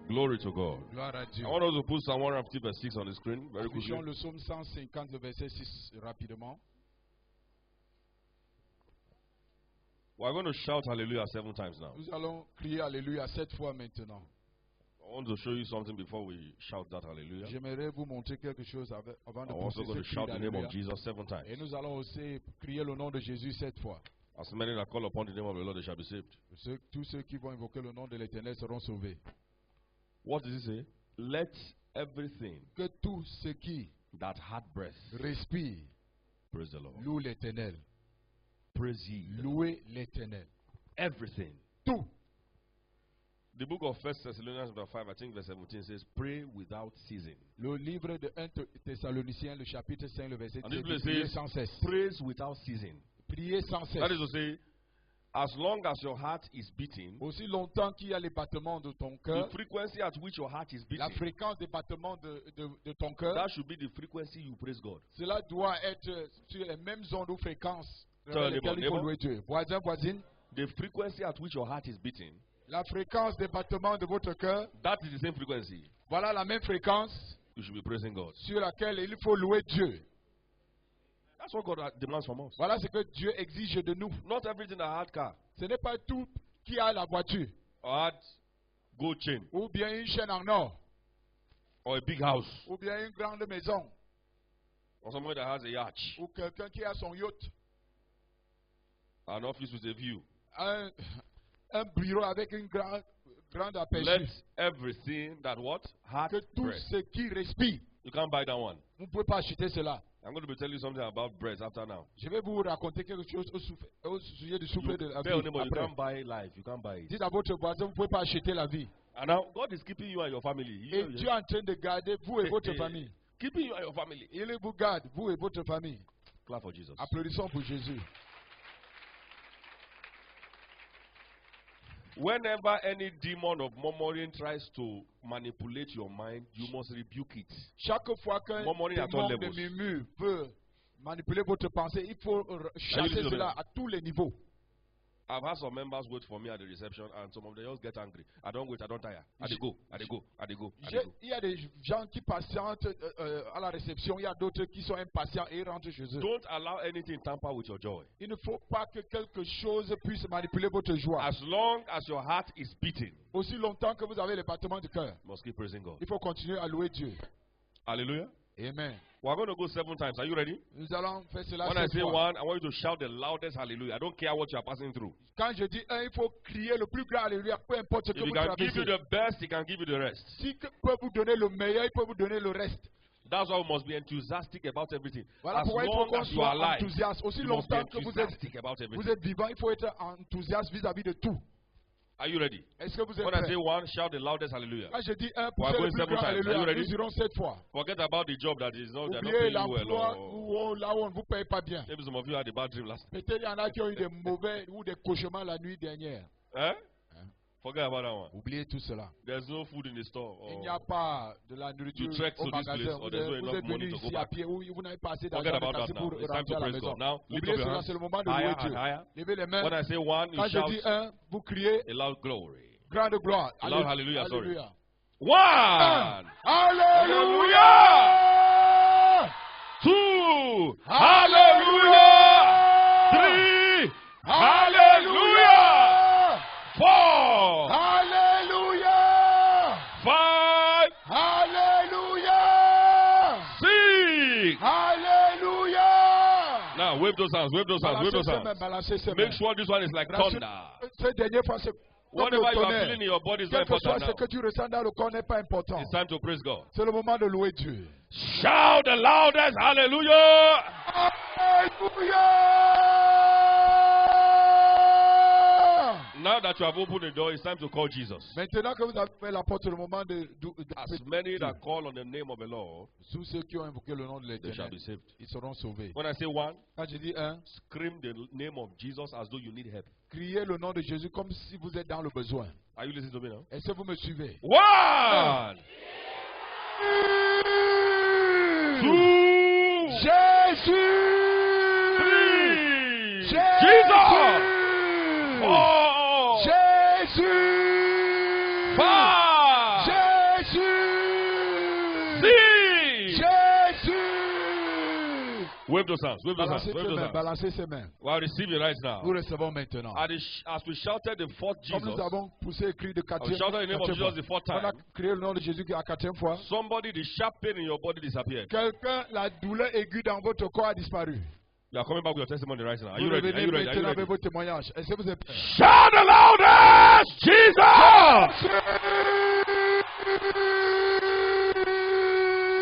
Glory to God. Gloire à Dieu. I want us to put Psalm 150 verse 6 on the screen very Affichons quickly. le psaume 150, le verset 6 rapidement. We're going to shout hallelujah 7 times now. Nous allons crier Alléluia 7 fois maintenant. I want to show you something before we shout that hallelujah. J'aimerais vous montrer quelque chose avant de I'm also pousser going to ce cri shout the name of d'Alléluia. Jesus 7 times. Et nous allons aussi crier le nom de Jésus 7 fois. As many that call upon the name of the Lord, they shall be saved. Tous ceux qui vont invoquer le nom de l'Éternel seront sauvés. What does it say? Let everything Que tout ce qui that had breath respire praise the Lord. loue l'Éternel. Praise ye. the Lord. Louez l'Éternel. Everything. Tout. The book of 1 Thessalonians chapter 5, I think verse 17 says, pray without ceasing. Le livre de 1 Thessaloniciens, le chapitre 5, le verset And 17, this place priez says, sans cesse. praise without ceasing. Priez sans cesse. That is to say, as long as your heart is beating, Aussi longtemps qu'il y a les battements de ton the cœur, frequency at which your heart is la beating, fréquence des battements de ton cœur, that should be the frequency you praise God. cela doit être sur les mêmes ondes ou fréquences Tell avec lesquelles il faut neighbor. louer Dieu. Voisin, voisine, The frequency at which your heart is beating, la fréquence des battements de votre cœur, that is the same frequency. voilà la même fréquence You should be praising God. sur laquelle il faut louer Dieu. That's what God demands from us. Voilà ce que Dieu exige de nous. Not everything that had car Ce n'est pas tout qui a la voiture, or had gold chain ou bien une chaîne en or, or a big house ou bien une grande maison, or somebody that has a yacht, ou quelqu'un qui a son yacht, an office with a view. un bureau avec une grande Let aperçue. everything that what? Heart Que tout breath. ce qui respire, You can't buy that one. vous ne pouvez pas acheter cela. I'm going to be telling you something about breath after now. Je vais vous raconter quelque chose au sujet du souffle de la Tell your vie. neighbor, you Après. can't buy life. You can't buy it. Dites à votre voisin, vous ne pouvez pas acheter la vie. And now, God is keeping you and your family. Et Dieu est en train de garder vous et votre famille. Keeping you and your family. Il vous garde, vous et votre famille. Clap for Jesus. Applaudissons pour Jésus. Whenever any demon of murmuring tries to manipulate your mind, you must rebuke it. Chaque fois qu'un Murmuring at all démon de levels. murmure veut manipuler votre pensée, il faut chasser listening to cela me? à tous les niveaux. I've had some members wait for me at the reception, and some of them just get angry. I don't wait, I don't tire. I dey go, I dey go, I dey go, I dey go. Il y a des gens qui patientent à la réception, il y a d'autres qui sont impatients et ils rentrent chez eux. Don't allow anything tamper with your joy. Il ne faut pas que quelque chose puisse manipuler votre joie. As long as your heart is beating, Aussi longtemps que vous avez les battements du cœur, you must keep praising God. il faut continuer à louer Dieu. Hallelujah. Amen. We're going to go 7 times. Are you ready? Nous allons faire cela When I 7 say fois. 1, I want you to shout the loudest hallelujah. I don't care what you are passing through. Quand je dis 1, il faut crier le plus grand alléluia, peu importe ce If que he vous can give you traversez. the best, he can give you the rest. Si peut vous donner le meilleur, il peut vous donner le reste. That's why we must be enthusiastic about everything. Voilà As pourquoi il faut long qu'on as you are soit alive, enthousiaste. Aussi you must be longtemps que vous enthusiastic about everything. êtes vivant, il faut être enthousiaste vis-à-vis de tout. Are you ready? Est-ce que vous êtes When I say prêts? 1, shout the loudest hallelujah. Quand je dis 1, We are poussez le going plus 7 grand times. Are you alléluia. ready? Nous irons 7 fois. Forget about the job that is not, they're not Oubliez paying you well. l'emploi Or là où on ne vous paye pas bien. maybe some of you had a bad dream last night. Peut-être il y en a qui ont eu des mauvais ou des cauchemars la nuit dernière. Eh? Forget about that one. Oubliez tout cela. There's no food in the store. Il Or n'y a pas de la nourriture You trek au to this magasin. place, or there's no Vous enough êtes money venu to go ici à back. pied ou vous n'avez pas assez Forget d'argent about décaissé that pour now. It's time rentrer to à la praise maison. God. Now, lift Oubliez up your cela, hands. c'est le moment de Higher louer and Dieu. higher. Levez les mains. When I say 1, you Quand je shout dis 1, vous criez a loud glory. grande gloire. A loud hallelujah, sorry. Alléluia. 1. Alléluia. 2. Hallelujah. 3. Hallelujah. 4. Alléluia. 5. Alléluia. 6. Alléluia. Now wave those hands, wave those hands, wave those hands. Balancez ses mains. Make sure this one is like thunder. Cette dernière fois, c'est comme Whatever le you are tonnerre. feeling in your body is not Quel que soit important ce que now. tu ressens dans le corps n'est pas important. It's time to praise God. C'est le moment de louer Dieu. Shout the loudest hallelujah. Alléluia. Now that you have opened the door, it's time to call Jesus. Maintenant que vous avez fait la porte, c'est le moment de As many that call on the name of the Lord, tous ceux qui ont invoqué le nom de they shall l'Éternel, be saved. ils seront sauvés. When I say 1, Quand je dis 1, scream the name of Jesus as though you need help. criez le nom de Jésus comme si vous êtes dans le besoin. Are you listening to me now? Est-ce que vous me suivez? 1, 2, Jésus! 3, Jesus! 4, Jésus! 5, Wave those hands. Wave those hands. Balancez Wave ses those mains. hands. Balancez ses mains. Well, receive it right now. Nous recevons maintenant. As we shouted the fourth Comme Jesus, nous avons poussé le cri de we quatrième shouted the name of fois. Jesus the fourth On a time. crié le nom de Jésus à quatrième fois. Somebody, the sharp pain in your body disappeared. Quelqu'un, la douleur aiguë dans votre corps a disparu. You are coming back with your testimony right now. Are you Vous ready? Are revenez you ready? Are you maintenant ready? avec vos témoignages. Est-ce que vous êtes prêts? Shout the loudest, Jesus!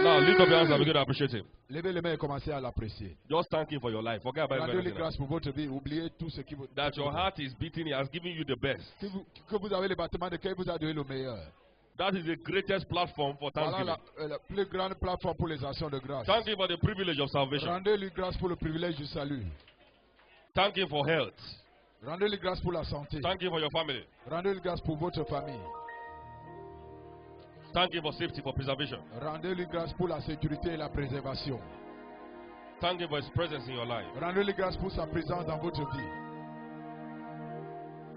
Now lift up your hands and begin to appreciate Him. Levez les mains et commencez à l'apprécier. Just thank Him for your life. Forget about Rendez-lui everything else. grâce pour votre vie. Oubliez tout ce qui vous... That your heart is beating. He has given you the best. Que vous avez le bâtiment de cœur, il vous a donné le meilleur. That is the greatest platform for Voilà thanksgiving. la plus grande plateforme pour les actions de grâce. Thank Him for the privilege of salvation. Rendez-lui grâce pour le privilège du salut. Thank Him for health. Rendez-lui grâce pour la santé. Thank Him for your family. Rendez-lui grâce pour votre famille. Thank Him for safety, for preservation. Rendez-lui grâce pour la sécurité et la préservation. Thank Him for His presence in your life. Rendez-lui grâce pour sa présence dans votre vie.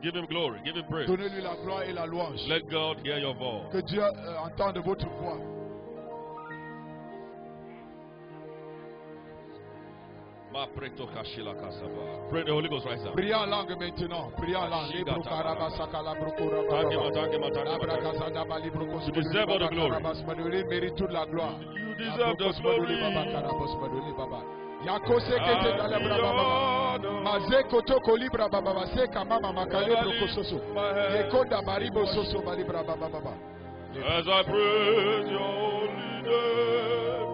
Give Him glory. Give Him praise. Donnez-lui la gloire et la louange. Let God hear your voice. Que Dieu entende votre voix. Pray the Holy Ghost right now. Priez en langue maintenant. Priez en langue. You deserve all the glory. Il mérite toute la gloire. You deserve the glory. Yakose kete dale braba baba. Maze koto kolibra baba baba. Seka mama makale broko soso. Yekonda baribo soso bali braba baba. As I praise your holy name,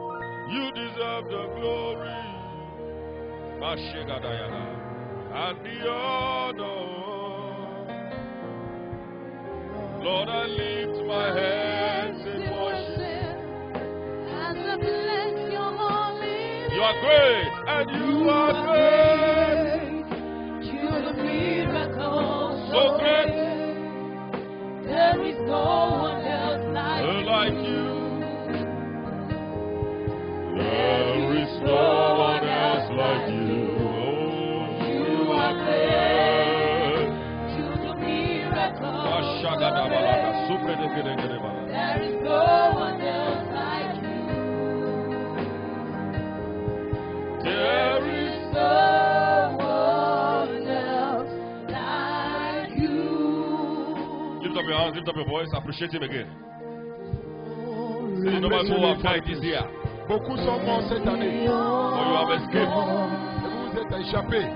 you deserve the glory. Mashigadayana. And the honor. Lord, I lift my hands in worship. As I bless your holy name. You are great, and you are great. You're the miracle So great. There is no one else Like you. There is no one else like you. You are great. You're the miracle. There is no one else like you. There is No one else like you. Lift up your hands, lift up your voice, appreciate Him again. No matter who have died this year, Beaucoup sont morts cette année. or you have escaped, Et vous vous êtes échappés.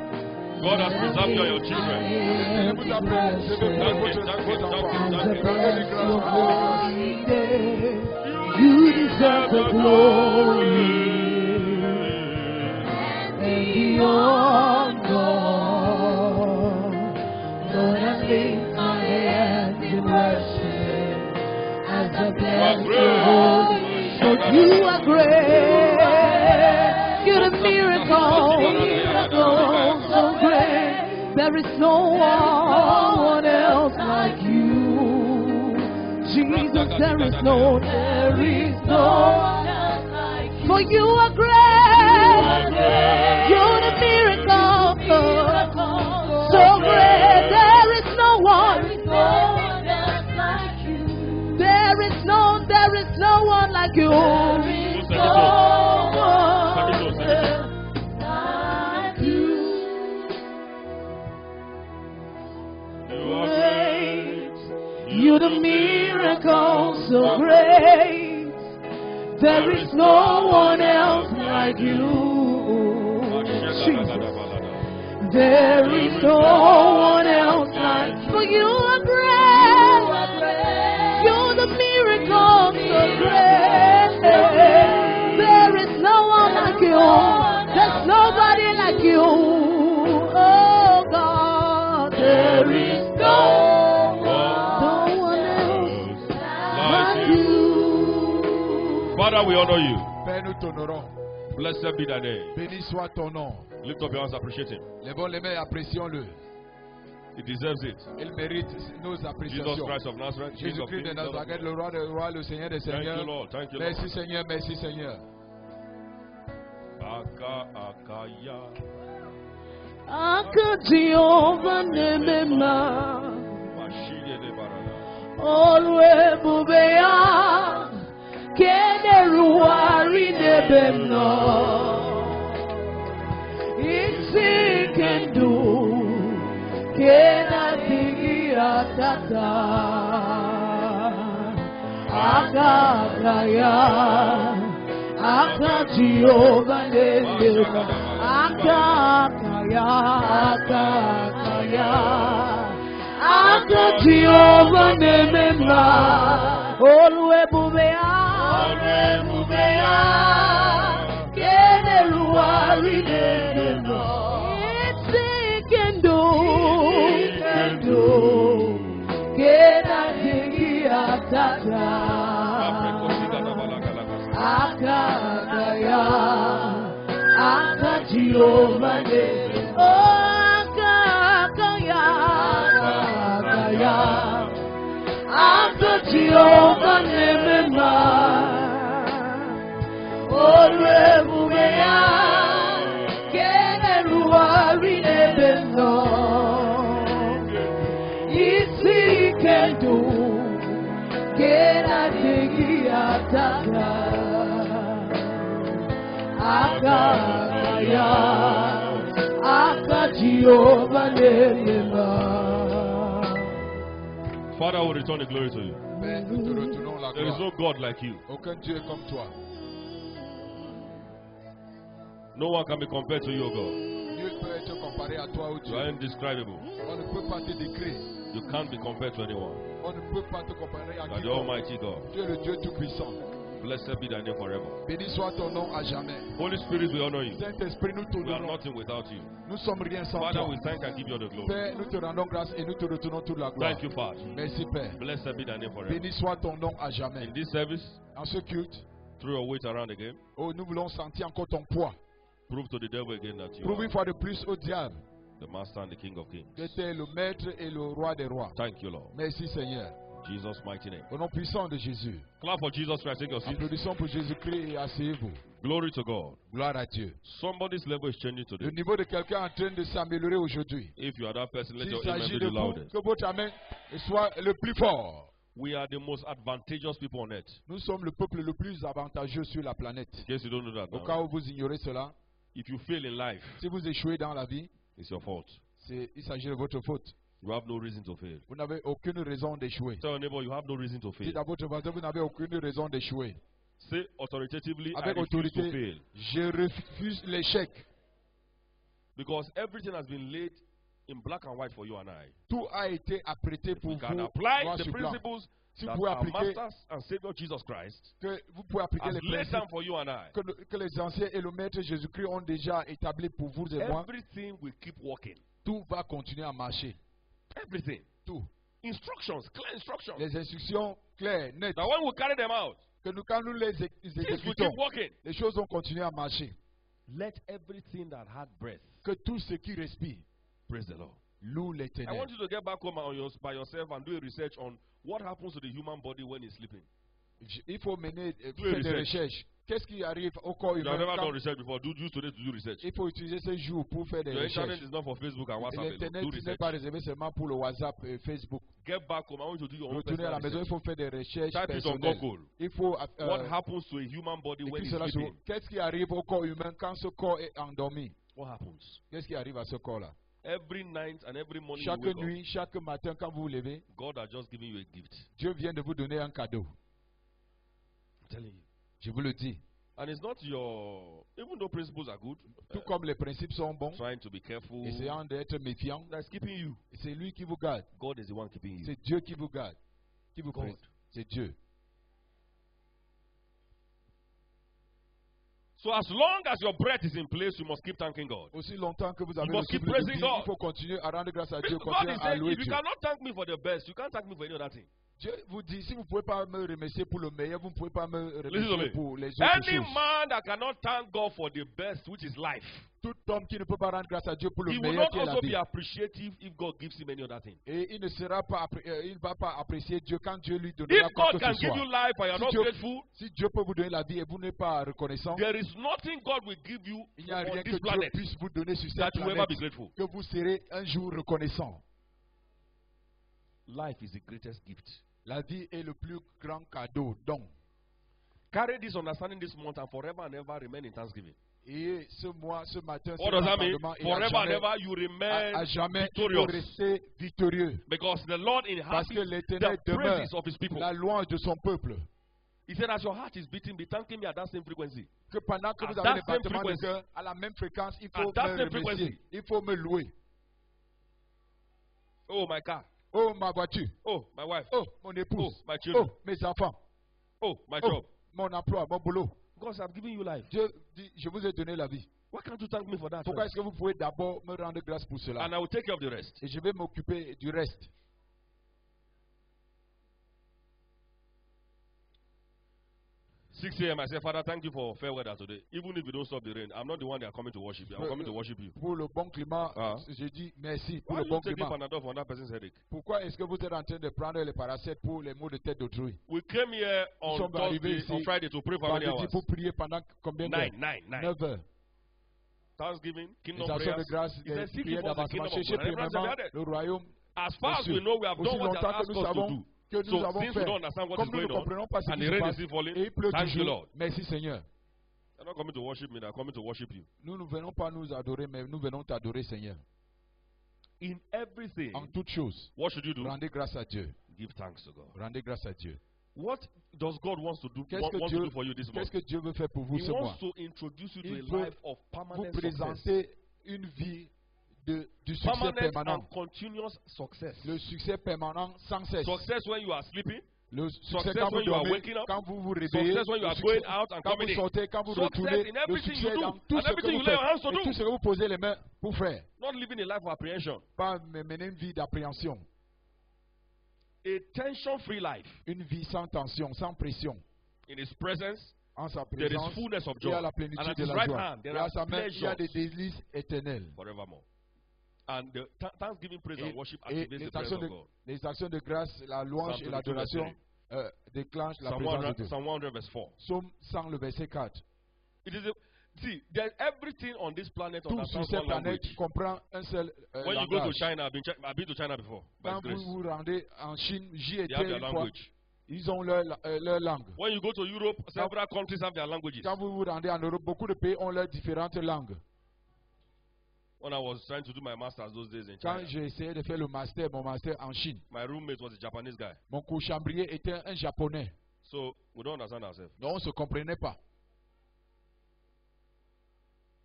God has preserved you and your children. Et vous avez préservé Thank votre you, thank you, enfant. thank you, thank you. Rendez-lui grâce, rendez-lui grâce. You deserve the glory and the honor. Lord, I lift my hands in worship as I bless your holy name. Lord, you are great. You're a miracle, so great. There is no one else like you. Jesus, there is no one else like you. For you are great. You're the miracle, so great. There is no one else like you. There is no one like you. There is no one else like you. You are great. You're the miracle so great. There is no one else like you. Jesus. There is no one else like you. For you are great. You're the miracle so great. There is no one like you. There's nobody like you. Oh God. There is no one else like you. Father, we honor you. Père, nous t'honorons. Blessed be thy name. Béni soit ton nom. Lift up your hands, appreciate Him. Levons les mains et apprécions-le. He deserves it. Il mérite nos Jesus appréciations. Christ of Nazareth, King of Jésus-Christ de Kings, Lord of Nazareth, Lords. le roi des rois, le Seigneur des Thank you, seigneurs. Lord. Thank you, Lord. Merci Seigneur, merci Seigneur. Akaya. Aka Jehovah Nemema, Mashige de barada. Olwe Bubeya, Kene Ruari Nebemno. atata akakaya akajioba nene akakaya akajioba nene ma olwebubea kene luari nene ma kendo kena digi atata akakaya akajioba nene akakaya akajioba nene ma olwebubea kene luari nene no isi kendo kena digi atata akakaya akajioba nene ma. Father, will return the glory to you. Père, nous te retournons la There is gloire. no God like you. Aucun Dieu est comme toi. No one can be compared to you, O God. Nul peut être comparé à toi, ô You Dieu. are indescribable. On ne peut pas te décrire. You can't be compared to anyone. On ne peut pas te comparer à You are the quiconque. Almighty God. Tu es le Dieu Tout-Puissant. Blessed be thy name forever. Béni soit ton nom à jamais. Holy Spirit, we honor you. Saint-Esprit, nous We are t'honorons. nothing without you. Nous sommes rien sans Father, toi. we thank and give you all the glory. Père, nous te rendons grâce et nous te retournons toute la gloire. Thank you, Father. Merci, Père. Blessed be thy name forever. Béni soit ton nom à jamais. In this service, En ce culte, throw your weight around again. oh, nous voulons sentir encore ton poids. Prove to the devil again that you Prouve une are fois de plus au diable the master and the king of kings. que tu es le maître et le roi des rois. Thank you, Lord. Merci, Seigneur. Jesus' mighty name. Au nom puissant de Jésus. Clap for Jesus Christ. Take your seat. Applaudissons pour Jésus-Christ et asseyez-vous. Glory to God. Gloire à Dieu. Somebody's level is changing Le today. niveau de quelqu'un est en train de s'améliorer aujourd'hui. If you are that person, let S'il your amen s'agit be de the vous, loudest. que votre amen soit le plus fort. We are the most advantageous people on earth. Nous sommes le peuple le plus avantageux sur la planète. In case you don't know that Au now, cas où vous ignorez cela, if you fail in life, si vous échouez dans la vie, it's your fault. il s'agit de votre faute. You have no reason to fail. Vous n'avez aucune raison d'échouer. Tell your neighbor you have no reason to fail. Dites à votre voisin, vous n'avez aucune raison d'échouer. Say authoritatively, I Avec refuse to autorité, fail. je refuse l'échec. Because everything has been laid in black and white for you and I. Tout a été apprêté pour We vous, can apply noir the sur blanc. principles Si that vous pouvez our appliquer, masters and Savior Jesus Christ que vous pouvez appliquer has les laid principes down for you and I. que les anciens et le maître Jésus-Christ ont déjà établis pour vous et moi, Everything will keep working. tout va continuer à marcher. Everything. Tout. Instructions, clear instructions. Les instructions claires, nettes, That when we carry them out, que nous, quand nous les things will exécutons, keep working. les choses vont continuer à marcher. Let everything that had breath Que tout ce qui respire praise the Lord. loue I l'Éternel. want you to get back home by yourself and do a research on what happens to the human body when it's sleeping. Il faut mener, Do faire a des research. recherches. Qu'est-ce qui arrive au corps You have humain never quand done research before. Use today to do research. il faut utiliser ce jour pour faire des Your internet recherches. is not for Facebook and WhatsApp. alone. L'Internet Do n'est research. pas réservé seulement pour le WhatsApp et Facebook. Get back home. I want you to do your own Retourner à la personal maison, il research. faut faire des recherches Type it on personnelles. Google. Il faut What happens to a human body when écrire it's cela sur sleeping? qu'est-ce qui arrive au corps humain quand ce corps est endormi. What happens? Qu'est-ce qui arrive à ce corps-là? Every night and every morning Chaque you wake nuit, chaque matin, quand vous vous levez, up, God has just given you a gift. Dieu vient de vous donner un cadeau. I'm telling you. Je vous le dis. And it's not your, even though principles are good, Tout comme les principes sont bons, trying to be careful, essayant d'être méfiant, that's keeping you. c'est lui qui vous garde. God is the one keeping you. C'est Dieu qui vous garde. Qui vous God. prête. C'est Dieu. So as long as your breath is in place, you must keep thanking God. Aussi longtemps que vous avez You le must keep souffle de praising vie, God. il faut continuer à rendre grâce à Dieu, God continuer is à saying, louer if you Dieu. cannot thank me for the best, you can't thank me for any other thing. Dieu vous dit, si vous ne pouvez pas me remercier pour le meilleur, vous ne pouvez pas me Listen to remercier me. pour les autres Any choses. man that cannot thank God for the best, which is life, Tout homme qui ne peut pas rendre grâce à Dieu pour le he will meilleur not qui est la also be vie. appreciative if God gives him any other thing. Et il ne sera pas, il va pas apprécier Dieu quand Dieu lui donnera If quoi God que can ce give soit. you life and you're Si not Dieu, grateful, si Dieu peut vous donner la vie et vous n'êtes pas reconnaissant, there is nothing God will give you il n'y a on rien que this Dieu planet puisse vous donner sur that cette you will ever be planète grateful. que vous serez un jour reconnaissant. Life is the greatest gift. La vie est le plus grand cadeau, donc. Carry this understanding this month and forever and ever remain in thanksgiving. Et ce mois, ce matin, What does that mean? entendement, et Forever and jamais, ever you remain à jamais, il faut victorious. rester victorieux. Because the Lord Parce que inhabits l'Éternel the demeure praises of his people. la louange de son peuple. He said, as your heart is beating, be thanking me at that same frequency. Que pendant que At vous avez that les same battements de frequency. cœur, à la même fréquence, il faut At that me same remercier. frequency. Il faut me louer. Oh, my car. Oh, ma voiture. Oh, my wife. Oh, mon épouse. Oh, my children. Oh, mes enfants. Oh, my Oh, job. mon emploi, mon boulot. Because I've given you life. Dieu dit, je vous ai donné la vie. Why can't you thank me for that? Pourquoi first? est-ce que vous pouvez d'abord me rendre grâce pour cela? And I will take care of the rest. Et je vais m'occuper du reste. 6 a.m. I said, Father, thank you for fair weather today. Even if you don't stop the rain, I'm not the one that are coming to worship you. I'm coming to worship you. Pour le bon climat, Ah. je dis merci pour Why le are bon you taking climat. Panadol for that person's headache? Pourquoi est-ce que vous êtes en train de prendre les paracètes pour les maux de tête d'autrui? We came here on sommes arrivés Thursday, ici on Friday to pray for how many Vendredi hours? pour prier pendant combien d'heures? 9. 9 heures. Thanksgiving, kingdom Les actions prayers. de grâce, He said, des seek ye prières first the d'avancement. kingdom of Cherchez God. And everyone premièrement said, le royaume. as far as Monsieur, we know, we have aussi done what they longtemps have que asked nous us to savons do. que nous So avons since we fait, don't understand what comme is nous ne going on, comprenons pas ce and qui the se rain is passe, still falling, et il pleut thank you, toujours, Lord. merci Seigneur. They're not coming to worship me, they're coming to worship you. Nous ne venons pas nous adorer, mais nous venons t'adorer Seigneur. In everything, En toutes choses, what should you do? rendez grâce à Dieu. Give thanks to God. Rendez grâce à Dieu. What does God wants to do, Qu'est-ce want que to Dieu, do for you this month? qu'est-ce que Dieu veut faire pour vous He ce mois? wants to introduce you to Il a veut life of Vous permanent success. présenter une vie du succès Permanent permanent. and continuous success. Le succès permanent sans cesse. Success when you are sleeping. Le succès Success quand vous when you are dormez, waking up. quand vous vous réveillez, Success when you le are succès going out and quand coming vous in. sortez, quand vous Success retournez, in le everything succès you do dans tout and ce que everything vous you lay your hands faites to et do. tout ce que vous posez les mains pour faire. Not living a life of apprehension. Pas mener une vie d'appréhension, A tension-free life. une vie sans tension, sans pression. In His presence, En sa there is présence, fullness of il joy. y a la And plénitude at de His la right joie. hand, Et there à are sa main, il y a des pleasures délices éternelles. forevermore. And the thanksgiving, praise, Et, and worship et activates the les, presence actions of de, God. les actions de grâce, la louange Psalm et 22, l'adoration déclenchent la Psalm présence de 100, Dieu. Psalm 100 verse 4. Psaume 100, le verset 4. It is see, there's everything on this planet Tout sur understands cette one planète language. comprend un seul When you go to langage. China, I've been to China before. By Quand His grace. vous vous rendez en Chine, j'y They étais have their une fois, language. ils ont leur langue. When you go to Europe, several countries have their languages. Quand vous vous rendez en Europe, beaucoup de pays ont leurs différentes langues. When I was trying to do my master's those days in Quand China, j'ai essayé de faire mon master en Chine, my roommate was a Japanese guy. mon co-chambrier était un Japonais. So we don't understand ourselves. Donc on ne se comprenait pas.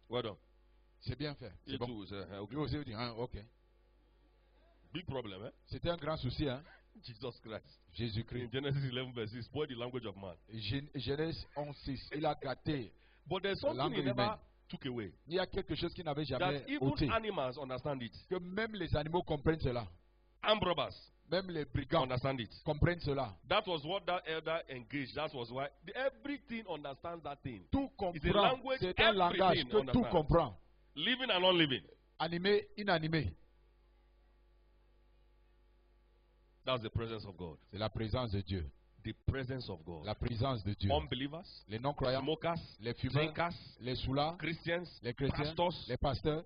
Well done. C'est bien fait. You C'est bon. too, sir. Okay. Lui aussi, il dit, hein, ok. Big problem, eh? C'était un grand souci, hein? Jesus Christ. In Jésus-Christ. Genesis 11 verse 6, spoil the language of man. Genèse 11:6. Il a gâté. But there's La something langue he never humaine. took away. Il y a quelque chose qu'il n'avait jamais That even ôté. animals understand it. Que même les animaux comprennent cela. Armed robbers Même les brigands understand it. comprennent cela. That was what that elder engaged. That was why everything understands that thing. Tout It's a comprend. language C'est un langage everything que tout understands. comprend. Living and non-living. Animé, inanimé. That's the presence of God. C'est la présence de Dieu. The presence of God. La présence de Dieu. Unbelievers, Les non-croyants, smokers, les fumeurs, drinkers, les soulards, Christians, les chrétiens, pastors, les pasteurs,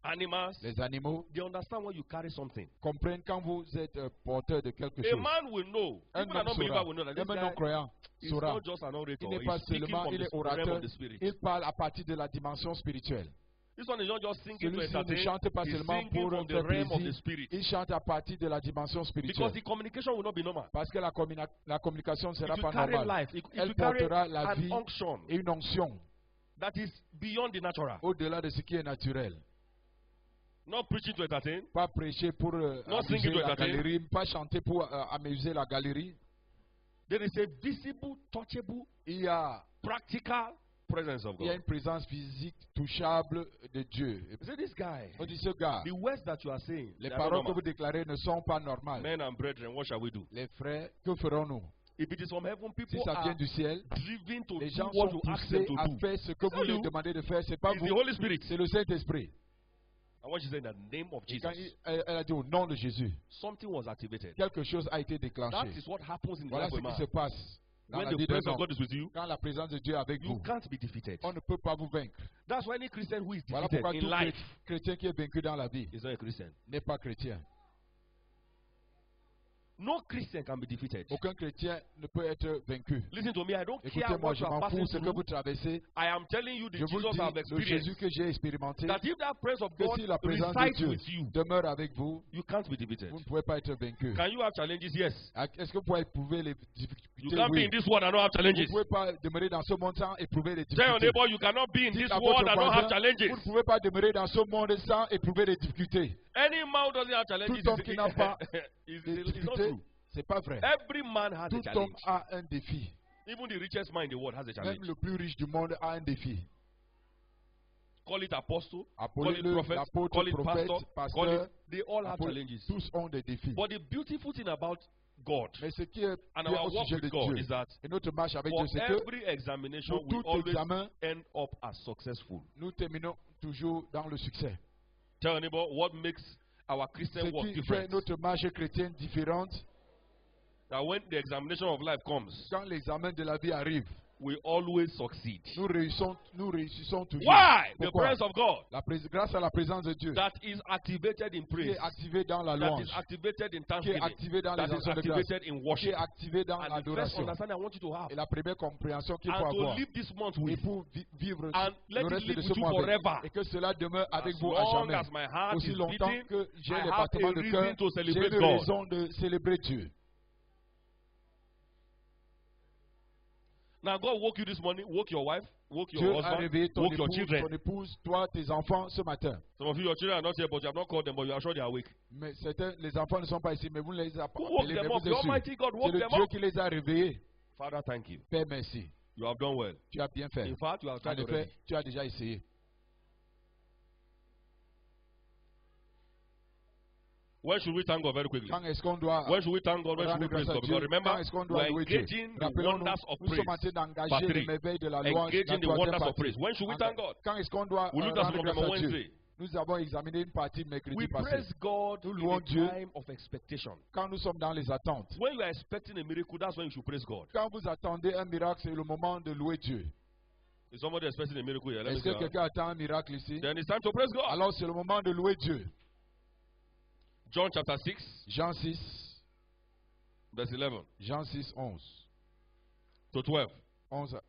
animals, les animaux they understand when you carry something. comprennent quand vous êtes porteur de quelque A chose. man will know, Un even an homme unbeliever saura. will know that Même this un guy non-croyant is saura. not just an orator. Il n'est He's pas speaking seulement, from il the est realm orateur, of the spirit. il parle à partir de la dimension spirituelle. This one is not just singing to Celui-ci ne entertain. chante pas He's seulement singing pour from the faire realm of the plaisir, spirit. il chante à partir de la dimension Because spirituelle. the communication will not be normal. Parce que la communication ne It sera will pas carry normale. life. It Elle will carry portera la an vie unction et une onction that is beyond the natural. au-delà de ce qui est naturel. Not preaching to entertain. Pas prêcher pour Not amuser singing to la entertain. galerie, pas chanter pour amuser la galerie. There is a visible, touchable, Il y a practical presence of God. une présence physique touchable de Dieu. You see this guy. On dit ce gars, The words that you are saying, les they are not paroles que normal. vous déclarez ne sont pas normales. Men and brethren, what shall we do? Les frères, que ferons-nous? If it is from heaven, Si people ça are vient du ciel, driven to les do gens what sont you ask them poussés to à do. faire ce que It's vous not leur you. demandez de faire. C'est pas It's the vous, Holy Spirit. c'est le Saint-Esprit. And what she said in the name of Et Jesus, quand elle a dit au nom de Jésus, something was activated. quelque chose a été That déclenché. is what happens in the Voilà life ce of a qui man. se passe dans When la the vie d'un presence of homme. God is with you, Quand la présence de Dieu est avec you vous, can't be defeated. on ne peut pas vous vaincre. That's why any Christian who is Voilà defeated pourquoi in tout life chrétien qui est vaincu dans la vie is not a Christian. n'est pas chrétien. No Christian can be defeated. Aucun chrétien ne peut être vaincu. Listen to me, I don't care Écoutez-moi, what je you are m'en passing fous ce que through. vous traversez. I am telling you the Je vous le Jesus dis, I've le experienced. Jésus que j'ai expérimenté That if that presence of que God si la présence de resides Dieu with you, demeure avec vous, you can't be defeated. vous ne pouvez pas être vaincu. Can you have challenges? Yes. Est-ce que vous pouvez éprouver les You difficultés? can't be Oui. in this world and not have Vous ne challenges. pouvez pas demeurer dans ce monde sans éprouver les Tell your difficultés. neighbor you cannot be in Dites this à world votre and not have voisin, challenges. vous ne pouvez pas demeurer dans ce monde sans éprouver les difficultés. Any man who doesn't have challenges Tout homme qui n'a pas is Les not difficultés, true. c'est pas vrai. Every man has a Tout homme challenge. a un défi. Even the richest man in the world has a Même challenge. le plus riche du monde a un défi. Call it apostle, call it Appelez-le prophet, l'apôtre, call it prophète, pastor, call pasteur. it, they all have apôtre, challenges. tous ont des défis. But the beautiful thing about God Mais ce qui est and bien our au walk sujet de with God Dieu is that et notre marche avec for Dieu, c'est que every examination, pour we tout always examen, end up as successful. nous terminons toujours dans le succès. Tell your neighbor what makes our Ce Christian walk qui fait different. notre marche chrétienne différente, That when the examination of life comes, quand l'examen de la vie arrive, we always succeed. nous réussissons toujours. Why? The Pourquoi? presence of God Grâce à la présence de Dieu, that is activated in qui praise, est activé dans la that louange, is activated in qui est thanksgiving, activé dans that les is actions de grâce, activated in qui worship. est activé dans And the first l'adoration. understanding I want you to have, Et la première compréhension qu'il faut and to avoir, live this month et with, pour vivre and let le it reste live de with ce you mois avec, forever. et que cela demeure avec As vous à long jamais. as my heart Aussi is longtemps beating, que j'ai I les have battements a de reason cœur, to j'ai celebrate une God. raison de célébrer Dieu. Now God woke you this morning, woke your wife, woke your Dieu a husband, réveillé ton woke your époux, children. ton épouse, toi, tes enfants ce matin. Some of you, your children are not here, but you have not called them, but you are sure they are awake. Mais certains, les enfants ne sont pas ici, mais vous ne les avez pas Who woke appelés, them mais up? vous The êtes sûrs. Almighty God C'est woke le them Dieu up. qui les a réveillés. Father, thank you. Père, merci. You have done well. Tu as bien fait. In fact, you have En tried effet, already. tu as déjà essayé. When should we thank God very quickly? Quand est-ce qu'on doit When should we thank God? When should rendre we praise grâce à God? Dieu? Because remember, Quand est-ce qu'on we doit are louer Dieu? engaging the Rappelons-nous, wonders of nous praise. sommes en train Part d'engager three. les merveilles de la louange. Engaging dans the troisième wonders of partie. praise. When should we thank God? Quand est-ce qu'on doit We looked at rendre some of them grâce on à Dieu? Wednesday. Nous avons examiné une partie mercredi We passé. praise God Nous in louons a Dieu. time of expectation. Quand nous sommes dans les attentes. When you are expecting a miracle, that's when you should praise God. Quand vous attendez un miracle, c'est le moment de louer Dieu. Is somebody expecting a miracle here? Let me Est-ce see. que quelqu'un attend un miracle ici? Then it's time to praise God. Alors c'est le moment de louer Dieu. John chapter 6, Jean 6, verse 11 Jean 6, 11. to 12. 11.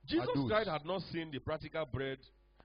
Jesus 12. Christ had not seen the practical bread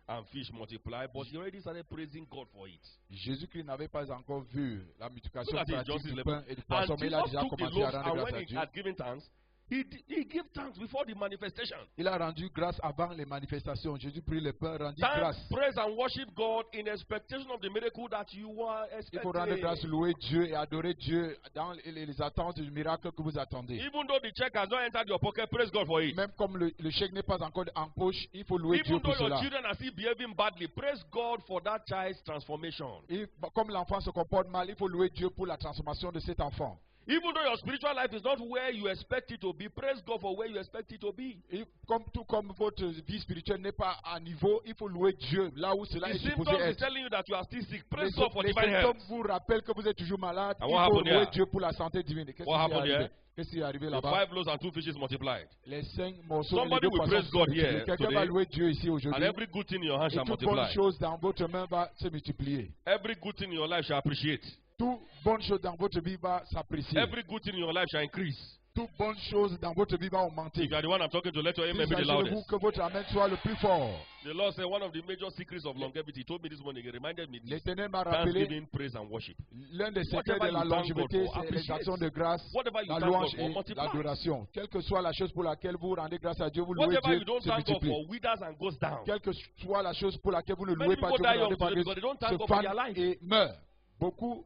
and fish multiply, but he already started praising God for it. Jésus-Christ n'avait pas encore vu la multiplication Look at it, John pratique 6, du 11. pain et du And poisson, mais il a Jesus déjà took the commencé à loaves, rendre and grâce when à he Dieu. had given thanks, he gave thanks before the manifestation. Il a rendu grâce avant les manifestations. Jésus prit le pain, rendit Thanks, grâce. praise, and worship God in expectation of the miracle that you are Il faut rendre grâce, expecting. louer Dieu et adorer Dieu dans les attentes du miracle que vous attendez. Even though the check has not entered your pocket, praise God for it. Même comme le chèque n'est pas encore en poche, il faut louer Dieu Even pour though your cela. children are still behaving badly, praise God for that child's transformation. Et comme l'enfant se comporte mal, il faut louer Dieu pour la transformation de cet enfant. Even though your spiritual life is not where you expect it to be, praise God for where you expect it to be. Et tout comme votre vie spirituelle n'est pas à niveau, il faut louer Dieu là où cela The est supposé symptoms is être. telling you that you are still sick. Praise Les God for divine symptômes health. vous rappellent que vous êtes toujours malade. And Il what faut happened louer there? Dieu pour la santé divine. Qu'est-ce What qui est happened arrivé? there? Qu'est-ce qui est arrivé The là-bas? 5 loaves and 2 fishes multiplied. Les 5 morceaux et les Somebody 2 will poissons praise God sont multipliés. here Quelqu'un today. va louer Dieu ici And aujourd'hui. every good thing in your hand Et shall toute bonne multiply. chose dans votre main va se multiplier. Every good thing in your life shall appreciate. Toute bonne chose dans votre vie va s'apprécier. Every good thing in your life shall increase. Toute bonne chose dans votre vie va augmenter. If you are the one I'm talking to, let your Il amen be the s'agit de vous loudest. que votre amen soit le plus fort. The Lord said one of the major secrets of longevity. He told me this morning. He reminded me this. L'Éternel m'a rappelé Thanksgiving, praise, and worship. l'un des secrets Whatever de la you thank longévité, God for, c'est les appreciate. actions de grâce, Whatever you la thank louange God for, et multiply. l'adoration. Quelle que soit la chose pour laquelle vous rendez grâce à Dieu, vous louez Whatever Dieu, you don't se thank God multiplie. for withers and goes down. Quelle que soit la chose pour laquelle vous ne Many louez pas people Dieu, die vous ne rendez young pas today grâce, because they don't thank se God for their fanent life. et meurent. Beaucoup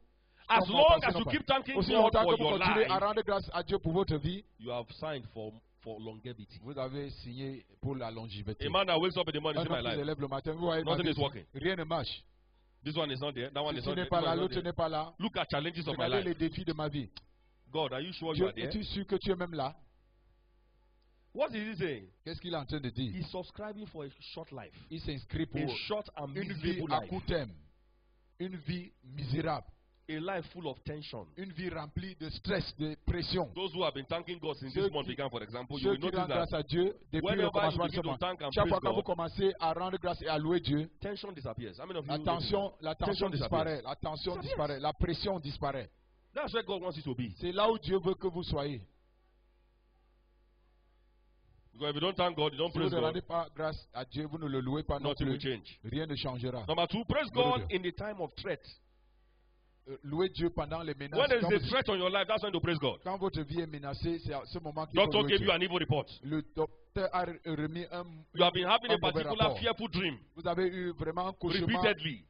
As sont long morts as parce you qu'ils keep n'ont pas. thanking Aussi God longtemps for que vous your continuez à life, rendre grâce à Dieu pour votre vie, you have signed for longevity. vous avez signé pour la longévité. A man that wakes up in the morning Un and says, homme my qui se life, lève le matin, vous voyez, Nothing ma is vie, working. rien ne marche. this one is not there, that one is Ceci not there, n'est pas this là, one is l'autre not there. n'est pas là. Look at challenges of my Regardez life. les défis de ma vie. God, are you sure you Dieu, are there? es-tu sûr que tu es même là? What is he saying? Qu'est-ce qu'il est en train de dire? He's subscribing for a short life. Il s'inscrit pour A short and une vie miserable à life. court terme, une vie misérable, A life full of tension. une vie remplie de stress, de pression. Those who have been thanking God since Ceux this month qui- began, for example, you Ceux will qui notice rendent that grâce à Dieu depuis whenever le you commencement de begin ce to mois. thank and Chaque praise fois que vous God, commencez à rendre grâce et à louer Dieu, tension disappears. How many of you la notice tension that? disparaît, la tension Disappears. disparaît, la pression disparaît. That's where God wants you to be. C'est là où Dieu veut que vous soyez. Because if you don't thank God, you don't Si vous praise ne God, rendez pas grâce à Dieu, vous ne le louez pas non nothing will plus, change. rien ne changera. Number 2, praise God in the time of threat. Louez Dieu pendant les menaces. When there Quand, is a threat on your life, that's when to praise God. quand votre vie est menacée, c'est à ce moment qu'il faut Doctor louer gave Dieu. you an evil report. Le docteur a remis un... You have been having a Un mauvais particular rapport. fearful dream Vous avez eu vraiment un cauchemar repeatedly.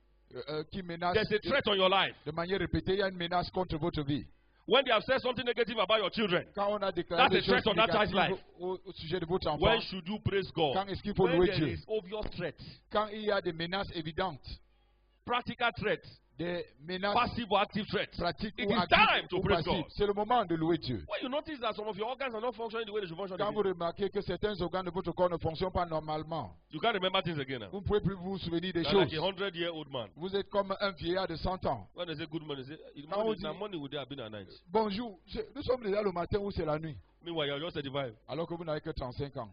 qui menace There's a threat on your life. de manière répétée. Il y a une menace contre votre vie. When they have said something negative about your children, Quand on a déclaré That's des a threat choses on that child's négatives life. au sujet de votre enfant, when should you praise God? quand est-ce qu'il faut When louer there Dieu? is obvious threat, Quand il y a des menaces évidentes, practical threat, des menaces passive or active threat. pratiques It ou is actives time to ou praise passives, God. c'est le moment de louer Dieu. When you notice that some of your organs are not functioning the way they should function, Quand vous remarquez que certains organes de votre corps ne fonctionnent pas normalement, you can't remember things again now. vous ne pouvez plus vous souvenir des You're choses. like a 100-year-old man. Vous êtes comme un vieillard de 100 ans. When they say good morning, they say, Quand on dit- the morning would have been at night. Bonjour, nous sommes déjà le matin ou c'est la nuit, Meanwhile, you're just 35. alors que vous n'avez que 35 ans.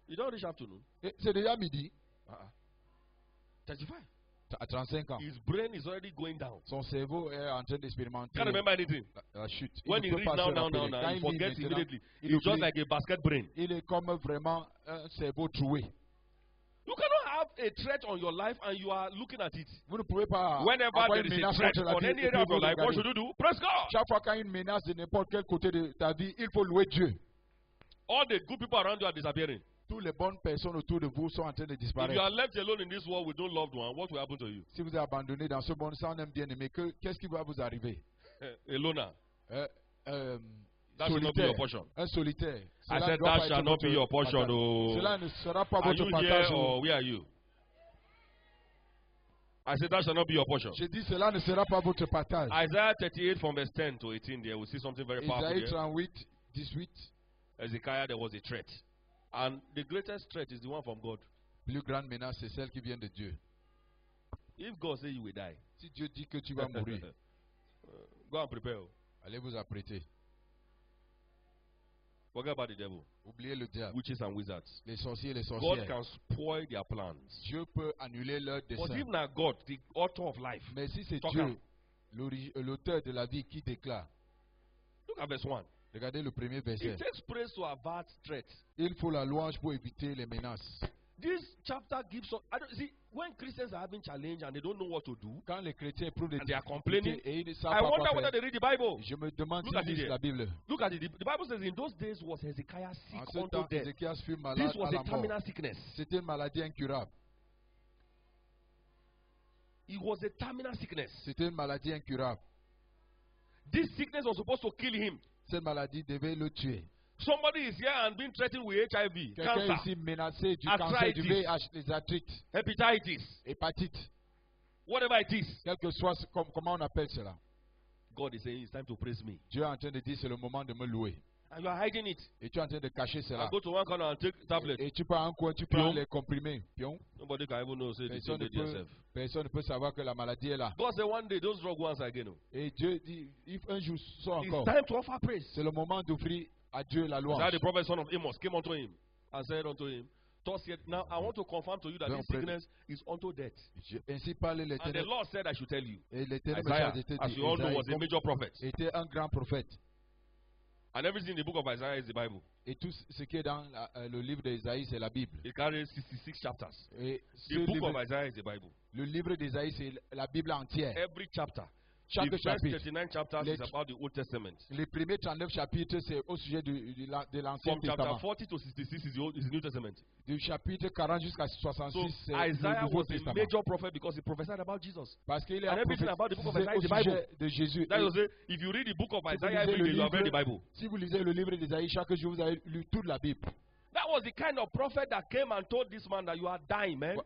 You don't reach afternoon. Et c'est déjà midi, 35. à 35 ans. His brain is already going down. Son cerveau est en train d'expérimenter Can't remember anything. la chute. Il When ne he peut reads pas now, se now, rappeler. now, Quand he il lit forgets maintenant, immediately. il It's just oublie. like a basket brain. Il est comme vraiment un cerveau troué. You cannot have a threat on your life and you are looking at it. Vous ne pouvez pas Whenever avoir there une is a menace threat contre la on vie any et area puis of your vous life, what regardez. should you do? Praise God. Chaque fois qu'il y a une menace de n'importe quel côté de ta vie, il faut louer Dieu. All the good people around you are disappearing. Toutes les bonnes personnes autour de vous sont en train de If you disparaître. are left alone in this world with no loved one, what will happen to you? Si vous êtes abandonné dans ce monde sans un bien-aimé, qu'est-ce qui va vous arriver? A loner. That should not be Solitaire. your portion. Un solitaire. I Cela ne said doit that pas shall être not be votre your portion. partage. Oh. Cela ne sera pas Are votre you partage. here or where are you? I said that shall not be your portion. Je dis cela ne sera pas votre partage. Isaiah 38 from verse 10 to 18 there, we see something very powerful Isaïe there. 38, 18. Hezekiah, there was a threat. And the greatest threat is the one from God. Plus grande menace, c'est celle qui vient de Dieu. If God says you will die, Si Dieu dit que tu vas mourir, go and prepare. allez vous apprêter. Forget about the devil, Oubliez le diable, witches and wizards. les sorciers et les God sorcières. can spoil their plans. Dieu peut annuler leur But dessein. if not God, the author of life, Mais si c'est Talk Dieu, out. l'auteur de la vie qui déclare, look at verse 1. regardez le premier It verset. takes praise to avert threat. Il faut la louange pour éviter les menaces. This chapter gives us, I don't see, when Christians are having challenge and they don't know what to do, Quand les chrétiens éprouvent des and they are difficultés complaining, et ils ne savent I pas wonder quoi whether faire, they read the Bible. je me demande Look at s'ils it lisent here. la Bible. Look at it. The Bible says in those days was Hezekiah sick En ce unto temps, death. Ézéchias fut malade This was à a la mort. terminal sickness. C'était une maladie incurable. It was a terminal sickness. C'était une maladie incurable. This sickness was supposed to kill him. Cette maladie devait le tuer. Somebody is here and being threatened with HIV, Quelqu'un cancer, ici menacé du Arthritis. cancer, du VIH, les arthrites, hepatitis, hépatite, whatever it is. quel que soit comment on appelle cela. God is saying it's time to praise me. Dieu est en train de dire c'est le moment de me louer. And you are hiding it. Et tu es en train de cacher cela. I go to one corner and take tablet. Et tu prends un coin, tu prends Pion. les comprimés. Pion. Nobody can even know say they Personne ne, did themselves. personne ne peut savoir que la maladie est là. God said one day those drugs once again. Oh. Et Dieu dit, un jour soit It's encore. time to offer praise. C'est le moment d'offrir à Dieu la So louange. the prophet son of Amos came unto him and said unto him, thus yet now I want to confirm to you that this sickness is unto death. Ainsi parle And the l'Éternel. Lord said I should tell you. Et l'Éternel Isaiah, me dit, as you all know, was a major prophet. était un grand prophète. And everything in the book of Isaiah is the Bible. Et tout ce qui est dans le livre d'Ésaïe, c'est la Bible. It carries 66 chapters. Et The book of Isaiah is the Bible. le livre d'Ésaïe, c'est la Bible entière. Every chapter. Chaque The first chapitre. 39 chapters Les- is about the Old Testament. Les premiers 39 chapitres, c'est au sujet de l'Ancien From chapter Testament. 40 to 66 is the New Testament. Du chapitre 40 jusqu'à 66, So c'est le Isaiah Nouveau was a Testament. major prophet because he prophesied about Jesus. Parce qu'il est And un everything about the book of Isaiah prophétisé is au the Bible. sujet de Jésus. That Et is to say, if you read the book of si vous Isaiah lisez every day, you have read the livre- Bible. si vous lisez le livre d'Ésaïe, chaque jour, vous avez lu toute la Bible. That was the kind of prophet that came and told this man that you are dying, man.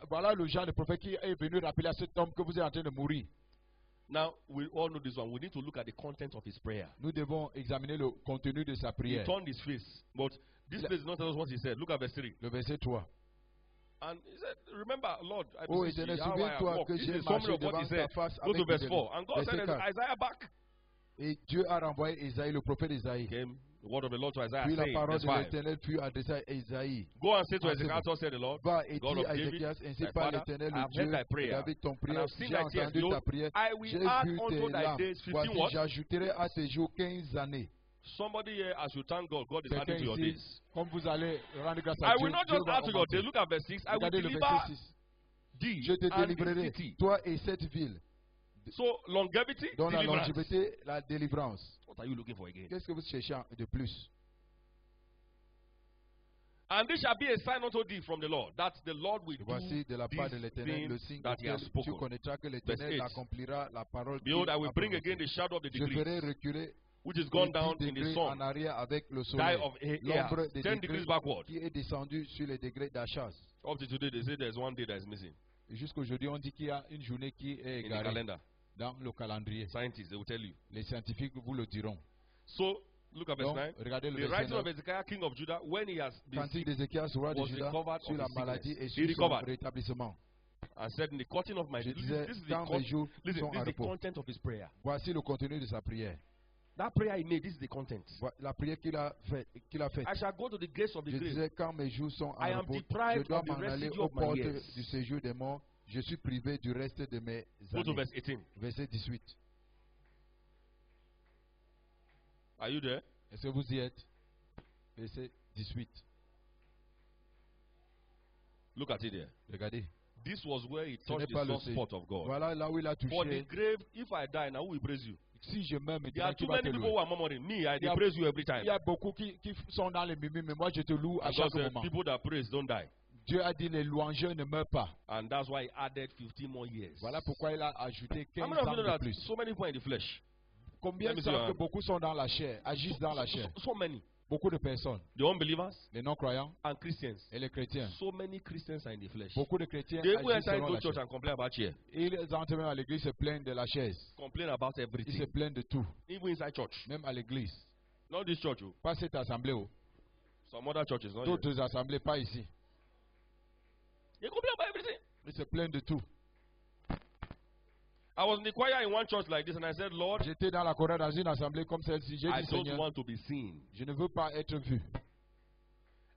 Voilà le genre de prophète qui est venu rappeler à cet homme que vous êtes en train de mourir. Now, we all know this one. We need to look at the content of his prayer. Nous devons examiner le contenu de sa He prière. turned his face. But this place does not tell us what he said. Look at verse 3. Le verset 3. And he said, remember, Lord, I Oh, beseech Éternel, thee, how I have souviens-toi walked. que This j'ai is a summary marché of what he devant ta said. face Go to avec verse des 4. And God Verset sent 4. Isaiah back. Et Dieu a renvoyé Isaïe, le prophète Isaïe. Came The word of the Lord to Isaiah Puis la saying, parole verse de 5, l'Éternel fut adressée à Isaïe. go and say to Ah, c'est Ezekiel, bon. thus said the Lord, Va et God dis of à David, Ézéchias, ainsi thy par father, l'Éternel, I le have Dieu heard thy de prayer, David, ton and prière. I've seen J'ai thy tears. entendu ta Behold, prière. I will J'ai add vu unto tes thy larmes. days 15 Voici, what? j'ajouterai à tes jours 15 années. Somebody here, as you thank God, God is Quelqu'un adding to your ici, days. comme vous allez rendre grâce à I Dieu, will not Dieu just va add to your augmenter. days. Look at verse 6. I will Regardez le deliver verset 6. thee Je te and this délivrerai, city. toi et cette ville. So, longevity, Dans la deliverance. longévité, la délivrance. What are you looking for again? Qu'est-ce que vous cherchez de plus? And this shall be a sign unto thee from the Lord, that the Lord will Voici de la part de do l'Éternel le these signe things that he has auquel tu spoken. connaîtras que Verse l'Éternel 8. accomplira la parole Behold, qu'il I will a bring prononcée. again the shadow of the Je ferai degrees, reculer which is les gone 10 down in the degrés sun, en arrière avec le die soleil. of L'ombre Ahaz, des 10 degrés degrees backward. qui est descendue sur les degrés d'Achaz. Up to today, they say there's one day that is missing Et jusqu'aujourd'hui, on dit qu'il y a une journée qui est in the égarée calendar. dans le calendrier. Scientists, they will tell you. Les scientifiques vous le diront. So, look at verse Donc, 9. regardez le The verset writing 9. of Hezekiah, king of Judah, when he has been Cantique sick, d'Ézéchias, roi de was Juda, recovered sur of la his maladie sickness. et He sur son recovered. rétablissement. and said, in the cutting of my Je this disais, is the quand mes jours listen, sont this en is the repos. content of his prayer. Voici le contenu de sa prière. That prayer he made, this is the content. La prière qu'il a faite. I shall go to the gates of the Je grave. disais, quand mes jours sont I en am repos, deprived je dois of the m'en aller residue aux of my portes years. du séjour des morts. Je suis privé du reste de mes Go to années. verse 18. Verset 18. Are you there? Est-ce que vous y êtes? Verset 18. Look at it there. Regardez. This was where he Ce n'est touched pas the le soft séjour. spot of God. Voilà là où il a For the touché. grave, if I die now, who will praise you? Si je meurs There are maintenant, qui too va te many people louer? who are murmuring. Me, I Il y a- praise you every time. Il y a beaucoup qui sont dans les mimimes, mais moi je te loue à And chaque God said, moment. people that praise don't die. Dieu a dit les louangeurs ne meurent pas. And that's why he added 15 more years. Voilà pourquoi il a ajouté How 15 many of you ans know de that plus. so many people are in the flesh? Combien Let me see your savent que hand. beaucoup sont dans la chair, agissent dans la chair? So many. Beaucoup de personnes, The unbelievers les non-croyants and Christians. et les chrétiens. So many Christians are in the flesh. Beaucoup de chrétiens They even agissent enter selon into la church chair. and complain about chair. Ils entrent même à l'église, se plaignent de la chaise. Complain about Ils se everything. plaignent de tout, Even inside church. même à l'église. Not this church. Oh. Pas cette assemblée, oh. Some other churches. Not here. D'autres assemblées, pas ici. They complain about everything. Ils se plaignent de tout. I was in the choir in one church like this and I said, Lord, J'étais dans la chorale dans une assemblée comme celle-ci. J'ai I dit, don't Seigneur, want to be seen. je ne veux pas être vu.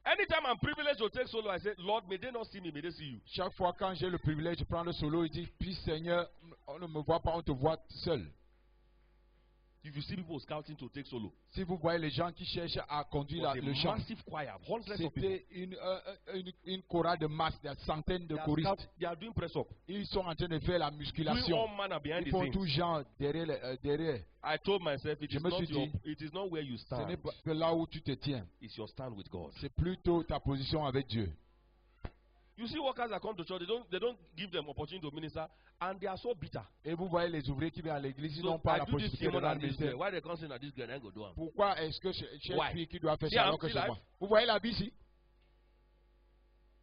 Anytime I'm privileged to take solo, I say, Lord, may they not see me, may they see you. Chaque fois quand j'ai le privilège de prendre le solo, il dit, puis Seigneur, on ne me voit pas, on te voit seul. If you see people scouting to take solo, Si vous voyez les gens qui cherchent à conduire it was le a chant, massive choir, hundreds of people. c'était une chorale de masse, des centaines de choristes. They are doing press up, Ils sont en train de faire la doing musculation. all manner behind Ils the font scenes. tout genre derrière. I told myself, Je me suis dit, it is not where you Ce n'est stand, pas que là où tu te tiens, it's your stand with God. c'est plutôt ta position avec Dieu. You see workers that come to church, they don't give them opportunity to minister, and they are so bitter. Et vous voyez les ouvriers qui viennent à l'église, ils So n'ont pas I la do this possibilité de sermon rendre and this ministère. girl. Why they come saying that this girl ain't go do am? Pourquoi est-ce que chaque Why? fille qui doit faire See, ça I'm alors que still c'est moi? alive. Vous voyez la vie ici?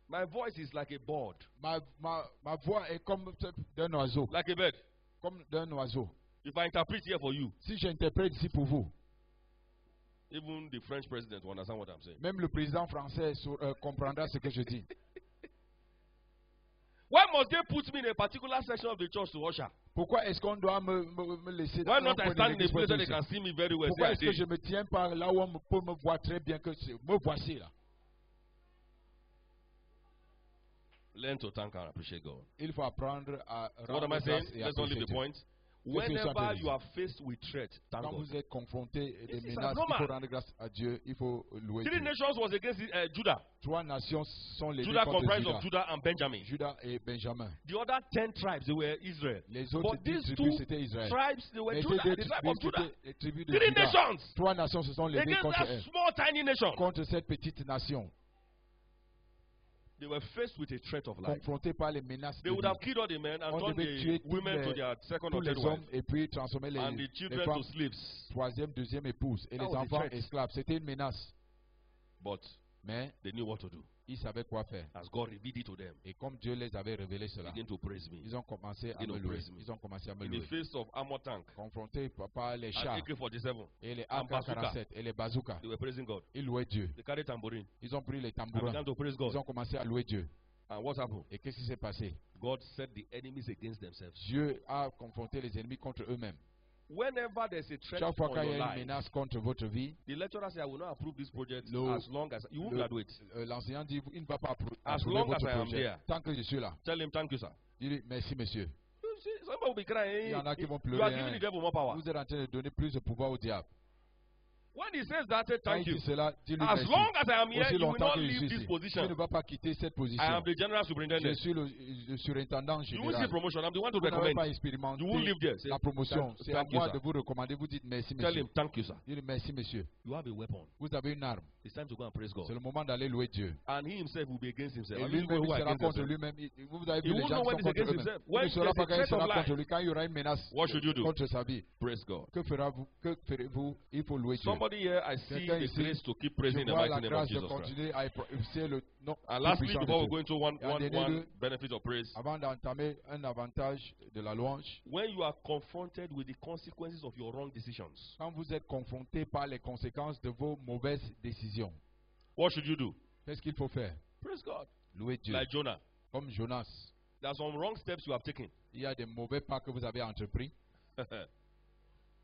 My voice is like a bird, Ma voix est comme d'un oiseau. like a bird. Comme d'un oiseau. If I interpret here for you, Si j'interprète ici pour vous, even the French president will understand what I'm saying. même le président français comprendra ce que je dis. Why must they put me in a particular section of the church to usher? Pourquoi est-ce qu'on doit me laisser dans Why un not I coin de stand in a l'église pour place where they tout can ça? see me very well? Pourquoi Say I est-ce que did. je me tiens par là où on peut me voir très bien que me voici là? Learn to thank and appreciate God. Il faut apprendre à What am rendre I saying? grâce et Let's not leave apprécier the Dieu. point. Qu'est-ce que je suis en train Whenever de you dire? are faced with threat, thank Quand God. vous êtes confronté à des This is menaces, il abnormal. faut rendre grâce à Dieu, il faut louer Three Dieu. nations was against Judah. 3 nations sont les Judah contre comprised Judas. of Judah and Benjamin. Judas et Benjamin. The other 10 tribes, they were Israel. Les autres But these 10 two tribus, c'était Israël. tribes, they were Mais Judah, ces the deux tribe of tribus, Judah. c'était les tribus de Three Judas. nations 3 nations se sont levées against contre that elle, small, tiny nation. contre cette petite nation, They were faced with a threat of life. confrontée par les menaces They de would vie. have killed all the men and On turned devait the tuer women to their second tous or les third hommes wife et puis transformer and the les children femmes to slaves. troisième, deuxième épouse et That les was the enfants threat. esclaves. C'était une menace. But Mais they knew what to do. ils savaient quoi faire. As God revealed it to them, Et comme Dieu les avait révélé cela, begin to praise me. ils ont commencé à Begin me to louer. praise me. Ils ont commencé à me In the louer. face of armor tank Confrontés par les and chars AK-47, et les and bazooka. AK-47 et les bazookas, they were praising God. ils louaient Dieu. They carried tambourine Ils ont pris les and tambourins. began to praise Ils God. ont commencé à louer Dieu. And what happened? Et qu'est-ce qui s'est passé? God set the enemies against themselves. Dieu a confronté les ennemis contre eux-mêmes. Whenever there's a threat Chaque fois on qu'il y your a une life, menace contre votre vie, the lecturer says, I will not approve this project No. as long as you won't le- graduate. l'enseignant dit il ne va pas As approuver long votre as I am projet. here. Tant que je suis là, Tell him, thank you, sir. dis merci, monsieur. You see, somebody will be crying. Il y en a qui vont You are pleurer. giving hein. the devil more power. Vous êtes en train de donner plus de pouvoir au diable. When he says that, say Quand thank il you. dit cela, dis-lui As merci. long as I am here, Aussi you will longtemps not que je leave suis this ici, tu ne position. vas pas quitter cette I am position. the general Je superintendent. suis le surintendant You will see général. promotion. I'm the one to Vous n'avez recommend. pas expérimenté You won't live there. Say, la promotion. C'est à thank you, moi sir. de vous recommander. Vous dites merci, Tell monsieur. him, thank you, sir. Dis-lui merci, monsieur. You have a weapon. Vous avez une arme. It's time to go and praise God. C'est le moment d'aller louer Dieu. And he himself will be against himself. Et And you lui-même, go il sera against contre himself. lui-même. Vous avez He vu les won't gens know qui when sont he's contre against eux-mêmes. himself. Il When ne saura there's pas a quand il threat sera of contre life, lui. Quand il y aura une menace what should you do? contre sa vie, Praise God. que ferez-vous? Il faut louer Dieu. Somebody here, I see Quelqu'un the ici, grace to keep Je praising the vois mighty la name of grâce de Jesus Christ. continuer à éprouver le nom And tout lastly, puissant de before we Dieu. go into one dernier, benefit of praise, Avant d'entamer un avantage de la louange, when you are confronted with the consequences of your wrong decisions, quand vous êtes confronté par les conséquences de vos mauvaises décisions, what should you do? qu'est-ce qu'il faut faire? Praise God. Louer Dieu. Like Jonah. Comme Jonas, There are some wrong steps you have taken. il y a des mauvais pas que vous avez entrepris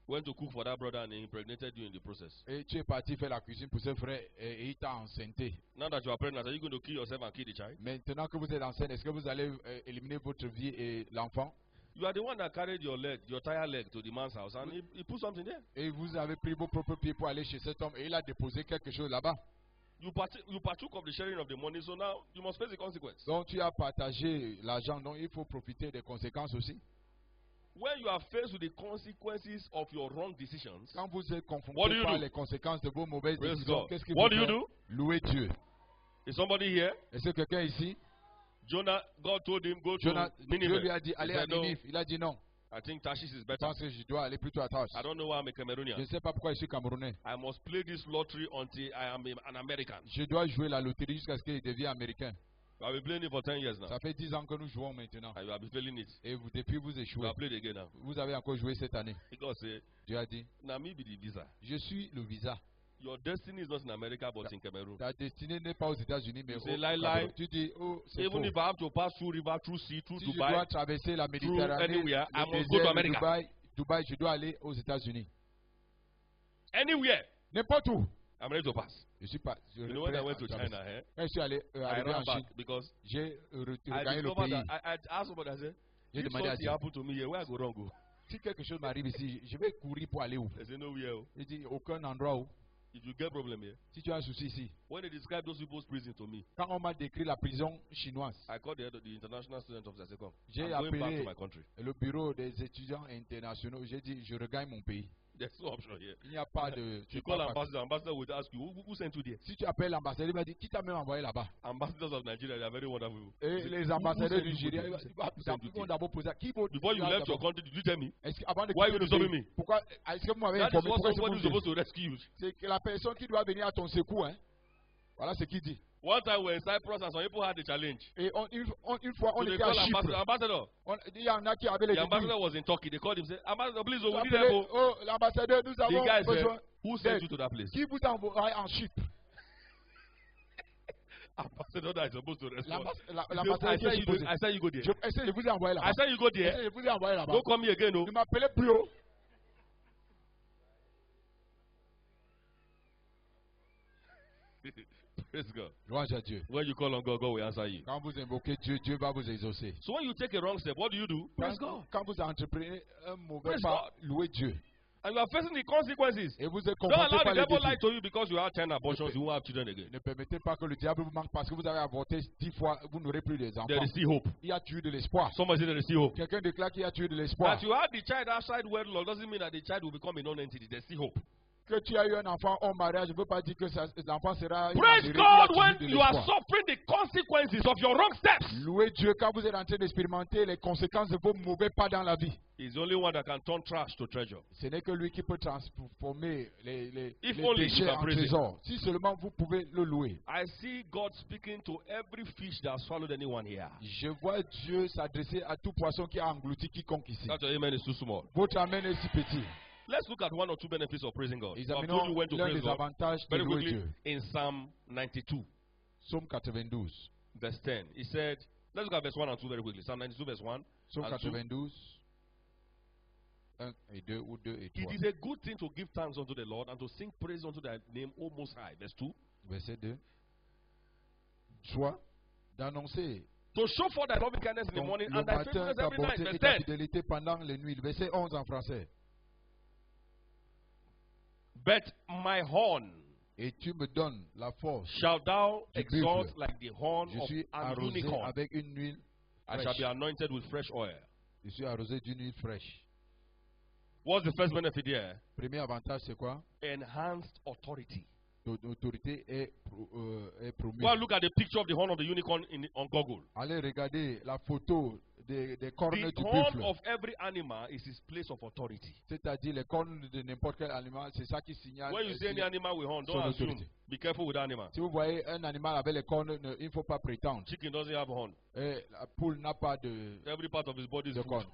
Went to cook for that brother and he impregnated you in the process. et tu es parti faire la cuisine pour ce frère et il t'a enceinté. Now that you are pregnant, are you going to kill yourself and kill the child? Maintenant que vous êtes enceinte, est-ce que vous allez éliminer votre vie et l'enfant? You are the one that carried your leg, your tired leg, to the man's house and he put something there. Et vous avez pris vos propres pieds pour aller chez cet homme et il a déposé quelque chose là-bas. You partook of the sharing of the money, so now you must face the consequence. Donc tu as partagé l'argent, donc il faut profiter des conséquences aussi. When you are faced with the consequences of your wrong decisions, Quand vous êtes What do confronté you par do? les conséquences de vos mauvaises praise décisions, God. qu'est-ce qu'il What faut do you faire? do? Louer Dieu. Is somebody here? Est-ce que quelqu'un ici, Jonah, God told him, go Dieu to lui Nineveh. a dit, He allez à said, no, Ninive. Il a dit non. I think Tarshish is Je better. pense que je dois aller plutôt à Tarse. I don't know why I'm a Je Cameroonian. ne sais pas pourquoi je suis Camerounais. I must play this lottery until I am an American. Je dois jouer la loterie jusqu'à ce qu'il devienne américain. I've been playing it for 10 years now. Ça fait 10 ans que nous jouons maintenant. And you have been failing it. Et depuis, vous You échouez. have played again now. Vous avez encore joué cette année. Because say, Dieu a dit, now me be the visa. je suis le visa. Your destiny is not in America but in Cameroon. Ta destinée n'est pas aux États-Unis, mais You au say, lie, Cameroun. lie. Tu dis, oh, c'est faux. Even if I have to pass through river, through sea, through Si je dois Dubai, traverser la Méditerranée, anywhere, I le must go to désert, America. Dubaï, je dois aller aux États-Unis. anywhere, N'importe où. I'm ready to pass. Je suis pas. You know when I went to China, Quand je suis allé I arrivé en ran back Chine, because j'ai I regagné le discovered pays. that I asked somebody, I said, J'ai if demandé à something Dieu, happened to me here, where I go wrong go? si quelque chose m'arrive ici, je vais courir pour aller où? They say, nowhere. Oh. Il dit, aucun endroit où. If you get problem here, Si tu as un souci ici. when they describe those people's prison to me, Quand on m'a décrit la prison chinoise, I called the head of the international student officer. I said, come, j'ai I'm going back appelé to my country. le bureau des étudiants internationaux. J'ai dit, je regagne mon pays. There's no option here. Il n'y a pas de. You call ambassador, ambassador will ask you, who sent you there? Si tu appelles l'ambassadeur, il va dire, qui t'a même envoyé là-bas? Ambassadors of Nigeria, they are very wonderful people. Et They say, les who ambassadeurs sent you du Nigeria, there? ils vont Who sent you there? d'abord poser qui vous. Before you left your country, did you tell me? Est-ce que, avant de Why quitter you le disturbing pays, me? pourquoi est-ce que vous m'avez That is informé? what Pourquoi est-ce que somebody is vous me supposed to rescue you. C'est que la personne qui doit venir à ton secours, hein. Voilà ce qu'il dit. One time we were in Cyprus and some people had a challenge. Et une fois, on So they était à called Chypre. ambassador. Il y en a qui avaient les The débuts. ambassador was in Turkey. They called him, said, ambassador, please, oh, we need Appelez, help. oh, l'ambassadeur, nous The avons guy said, besoin. who sent you to that place? Qui vous a envoyé en Chypre? Ambassador that is supposed to respond. L'ambassadeur qui est supposé. I said you go there. Est-ce que je vous ai envoyé là-bas? I said you go Est-ce there. que je vous ai envoyé là-bas? Don't come here again, no. Ne m'appelez plus haut. Praise God. Louange à Dieu. When you call on God, God will answer you. Quand vous invoquez Dieu, Dieu va vous exaucer. So when you take a wrong step, what do? Praise God. Quand vous entreprenez un mauvais Praise pas, louez Dieu. And you are facing the consequences. Et vous êtes Don't confronté allow par the les devil lie défis. to you because you have 10 abortions, you won't have children again. Ne permettez pas que le diable vous manque parce que vous avez avorté 10 fois, vous n'aurez plus des enfants. There is still hope. Il y a tué de l'espoir. Somebody say there is still hope. Quelqu'un déclare qu'il y a tué de l'espoir. That you have the child outside wedlock doesn't mean that the child will become a non-entity. There's still hope. Que tu as eu un enfant en mariage, je ne veux pas dire que l'enfant sera. Praise il y a God toujours when de you are l'espoir. suffering the consequences of your wrong steps. Louez Dieu quand vous êtes en train d'expérimenter les conséquences de vos mauvais pas dans la vie. He's the only one that can turn trash to treasure. Ce n'est que lui qui peut transformer les If only you déchets can en praise him. trésors. Si seulement vous pouvez le louer. I see God speaking to every fish that swallowed anyone here. Je vois Dieu s'adresser à tout poisson qui a englouti quiconque ici. That your amen is too small. Votre amen est si petit. Let's look at one or two benefits of praising God. I've told you Examinons when to l'un praise des God. avantages de Very louer quickly, Dieu. in Psalm 92, Psaume 92. verse 10, he said, let's look at verse 1 and 2 very quickly. Psalm 92, verse 1 Psaume and 2. 92. 1 et 2 ou 2 et It 3. is a good thing to give thanks unto the Lord and to sing praise unto thy name, O Most High. Verse 2. Verset 2. Soit d'annoncer To show forth thy loving kindness in the donc, morning le and thy matin faithfulness ta every night. bonté Verse et ta 10. fidélité pendant les nuits. Verset 11 en français. But my horn Et tu me donnes la force. shalt thou Du exalt buffle. like the horn Je of suis an arrosé unicorn. avec une huile I shall be fraîche. anointed with fresh oil. Je suis arrosé d'une huile fraîche. What's the first benefit here? Premier avantage, c'est quoi? Enhanced authority. Ton autorité est promue. Go and look at the picture of the horn of the unicorn on Google. Allez regarder la photo des cornes The du horn buffle. of every animal is his place of authority. C'est-à-dire les cornes de n'importe quel animal, c'est ça qui signale. When you see any animal with horn, son don't assume. autorité. Be careful with the animal. Si vous voyez un animal avec les cornes, il ne faut pas prétendre. Chicken doesn't have horn. Et la poule n'a pas de Every part of his body is food. cornes.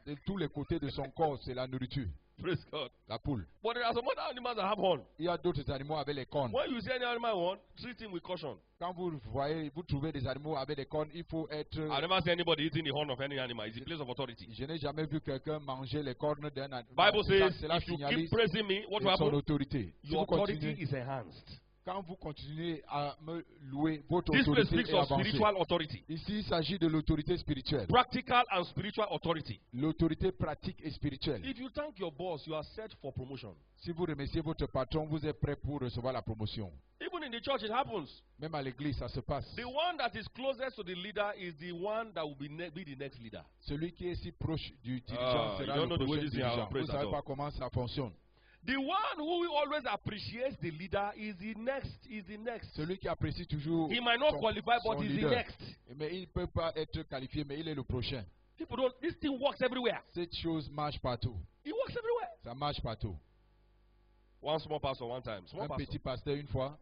De tous les côtés de son corps, c'est la nourriture. Praise God. La poule. But there are some other animals that have horn. Il y a d'autres animaux avec les cornes. When you see any animal with horn, treat him with caution. Quand vous voyez, vous trouvez des animaux avec des cornes, il faut être. I never see anybody eating the horn of any animal. It's a place of authority. Je n'ai jamais vu quelqu'un manger les cornes d'un animal. Bible says, Cela if you keep signalise praising me, what will son happen? autorité. Si Your vous authority continuez, is enhanced. quand vous continuez à me louer, votre This place autorité speaks est of avancée. spiritual authority. Ici, il s'agit de l'autorité spirituelle. Practical and spiritual authority. L'autorité pratique et spirituelle. If you thank your boss, you are set for promotion. Si vous remerciez votre patron, vous êtes prêt pour recevoir la promotion. Even in the church, it happens. Même à l'église, ça se passe. The one that is closest to the leader is the one that will be the next leader. Celui qui est si proche du dirigeant you sera don't know le the way prochain this thing dirigeant. operates Vous ne savez at pas all. comment ça fonctionne. The one who always appreciates the leader is the next. Celui qui apprécie toujours He might not son- qualify, but son he's the leader. next. Mais il ne peut pas être qualifié, mais il est le prochain. People don't. This thing works everywhere. Cette chose marche partout. It works everywhere. Ça marche partout. One small pastor, one time. Small Un pastor. petit pasteur, une fois,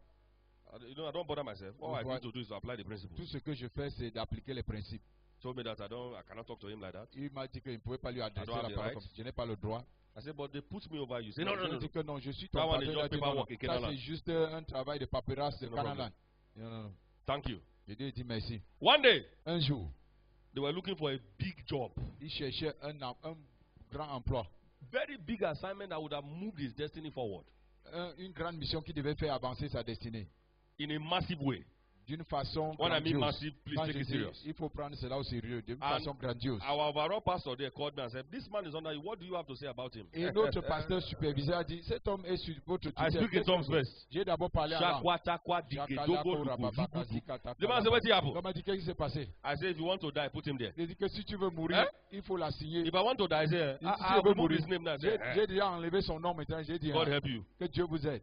You know, I don't bother myself. All I What? need to do is to apply the principles. tout ce que je fais, c'est d'appliquer les principes. Told me that I cannot talk to him like that. Il m'a dit qu'il ne pouvait pas lui adresser don't have la the parole right. comme ça. Je n'ai pas le droit. I said, but they put me over you. Say, Je no. lui ai dit que non, je suis ton That one is patron. Il a just dit non, non. paperwork in Ça, Canada. c'est juste un travail de paperasse de No Canada. Non, non, non. Thank you. Je lui ai dit merci. One day, Un jour, they were looking for a big job. il cherchait un grand emploi. Very big assignment that would have moved his destiny forward Une grande mission qui devait faire avancer sa destinée. in a massive way. D'une façon When I mean grandiose. massive, please Quand take je it dis, serious. il faut prendre cela au sérieux, d'une And façon grandiose. Our overall pastor there called me and said, this man is under you. What do you have to say about him? Et notre pasteur superviseur a dit, cet homme est sur votre I tutelle. speak in tongues first. J'ai d'abord parlé à l'âme. Shakwa, chakwa, dike, dogo, lugu, zugudu. The man said, what happened? L'homme a dit, qu'est-ce qui s'est passé? I said, if you want to die, put him there. Il a dit que si tu veux mourir, Eh? il faut la signer. If I want to die, I say, Il dit, si I'll tu veux remove mourir, his name now. I say, j'ai déjà enlevé son nom maintenant. J'ai dit, God hein, help you. que Dieu vous aide.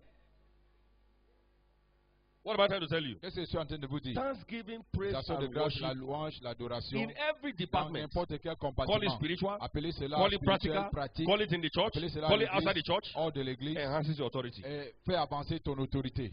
What am I trying to tell you? Qu'est-ce que je suis en train de vous dire? Thanksgiving, praise, L'action de and grâce, la worship louange, l'adoration, in every dans department. n'importe quel Call it compartiment. spiritual, Appelez cela call it spirituel, practical, pratique, call it in the church, appelez cela call it à outside the l'église, church, hors de l'église, enhances your authority. et fait avancer ton autorité.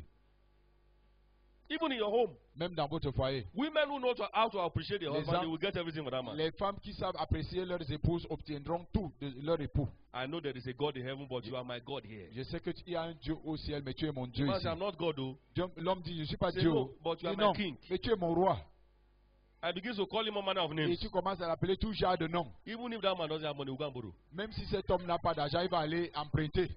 Even in your home, Même dans votre foyer. women who know how to appreciate their Les husband, hommes- they will get everything for that man. Les femmes qui savent apprécier leurs épouses obtiendront tout de leur époux. I know there is a God in heaven, but you are my God here. Je sais qu'il y a un Dieu au ciel, mais tu es mon Dieu Man, ici. I'm not God, though. L'homme dit, je ne suis pas Say Dieu. no, but you are Dis my non, king. mais tu es mon roi. I begin to call him all manner of Et names. tu commences à l'appeler tout genre de noms. Even if that man doesn't have money, we'll go and borrow. Même si cet homme n'a pas d'argent, il va aller emprunter.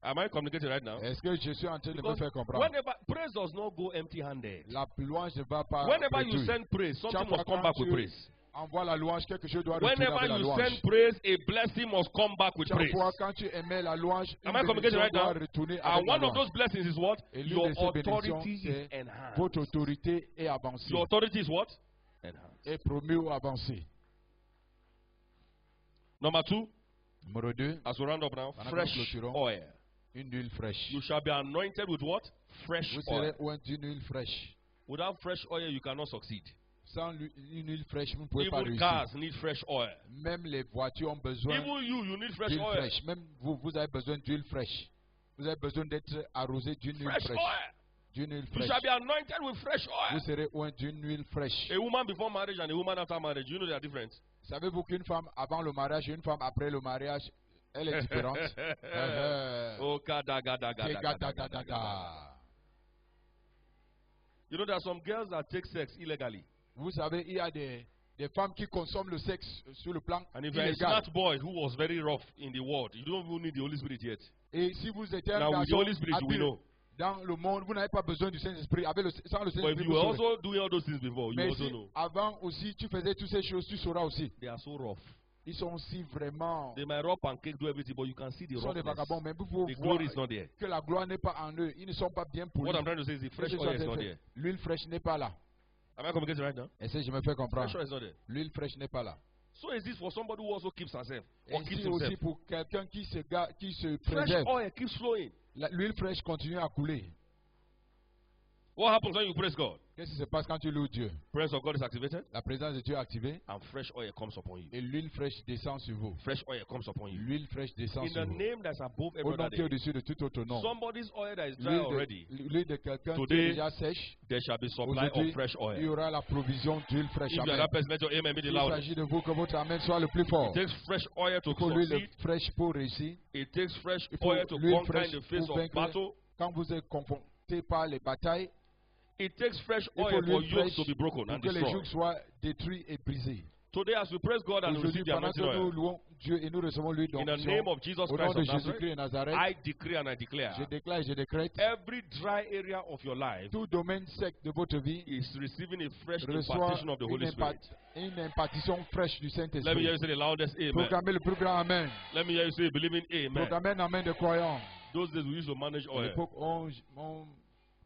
Am I communicating right now? Est-ce que je suis en train de me Because faire comprendre? whenever praise does not go empty-handed. La louange ne va pas Whenever you bredouille. send praise, something Chaque fois must come quand back with tu praise. envoies la louange, quelque chose doit retourner Whenever avec la you louange. send praise, a blessing must come back with Chaque praise. fois quand tu émets la louange, une Am I communicating bénédiction right doit now? retourner And avec la one of louange. those blessings is what? Et l'une Your de ces bénédictions, authority is c'est enhanced. votre autorité est avancée. Your authority is what? Enhanced. Est promue ou avancée. Number 2, Numéro 2, as we round up now, Pendant que fresh nous clôturons. oil. une huile fraîche. You shall be anointed with what? Fresh Vous oil. serez oint d'une huile fraîche. Without fresh oil, you cannot succeed. Sans une huile fraîche, vous ne pouvez pas Even réussir. cars need fresh oil. Même les voitures ont besoin Even you need fresh d'huile oil. fraîche. Même vous, vous avez besoin d'huile fraîche. Vous avez besoin d'être arrosé d'une huile Fresh fraîche. oil. D'une huile You fraîche. shall be anointed with fresh Vous oil. serez oint d'une huile fraîche. A woman before marriage and a woman after marriage, you know they are different. Savez-vous qu'une femme avant le mariage et une femme après le mariage, elle est différente? Oh, kadaga, daga, daga, daga, daga. Tegadadadada. You know there are some girls that take sex illegally. Vous savez, il y a des des femmes qui consomment le sexe sur le plan And if you're a illégal. smart boy who was very rough in the world, you don't even need the Holy Spirit yet. Et si vous êtes un Now with the garçon Holy Spirit, you will habile know. dans le monde, vous n'avez pas besoin du Saint-Esprit. Avec sans le But if Saint-Esprit, you vous were saurez. also doing all those things before, you Mais also si know. avant aussi tu faisais toutes ces choses, tu sauras aussi. They are so rough. Ils sont aussi vraiment. They might rub pancake, do everything, but you can see the Ils sont des roughness. vagabonds, mais vous pouvez The voir glory is not there. que la gloire n'est pas en eux. Ils ne sont pas bien polis. What I'm trying to say is the fresh Quelque oil chose is est not fait. there. L'huile fraîche n'est pas là. Am I communicating right now? Est-ce que je me fais Fresh comprendre? oil is not there. L'huile fraîche n'est pas là. So is this for somebody who also keeps herself Et or keeps ici aussi himself. pour quelqu'un qui se Fresh préserve. oil keeps flowing. L'huile fraîche continue à couler. What happens when you praise God? Qu'est-ce qui se passe quand tu loues Dieu? Presence of God is activated La présence de Dieu est activée and fresh oil comes upon you. et l'huile fraîche descend sur vous. Fresh oil comes upon you. L'huile fraîche descend In sur the vous. name that's above Au every nom other qui est name. au-dessus de tout autre nom. Somebody's oil that is dry already, L'huile de quelqu'un qui Today, est déjà sèche. there shall be supply Aujourd'hui, of fresh il y oil. aura la provision d'huile fraîche. If you are Amen. that person, let your amen be the Il loudest. s'agit de vous que votre amen soit le plus fort. It takes fresh oil to Il faut l'huile succeed. fraîche pour réussir. It takes fresh Il faut oil to l'huile conquer in fraîche the face pour of vaincre. battle. Quand vous êtes confronté par les batailles, It takes fresh il faut oil for l'huile yokes fraîche to be broken pour and que les destroyed. jougs soient détruits et brisés. Today, as we praise God and Aujourd'hui, receive the pendant que anointing nous oil, louons Dieu et nous recevons l'huile in the d'onction, name of Jesus au nom Christ de of Nazareth, Jésus-Christ de Nazareth, I decree and I je declare déclare et je décrète, every dry area of your life tout domaine sec de votre vie is receiving a fresh reçoit impartation of the Holy Spirit. une impartition fraîche du Let me hear Saint-Esprit. you say the loudest amen. Proclamez le plus grand Amen. Let me hear you say believing amen. Proclamez un Amen de croyants. Those days we used to manage À oil. l'époque,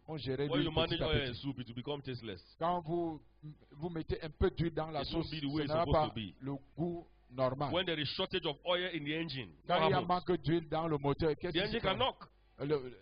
on gérait When l'huile you manage petit à oil in petit. soup, it will become tasteless. Quand vous mettez un peu d'huile dans la It won't sauce, be the way ce it's n'aura supposed pas to be. le goût normal. When there is shortage of oil in the engine, Quand what il y a happens? manque d'huile dans le moteur, The qu'est-ce qui engine se can passe? knock.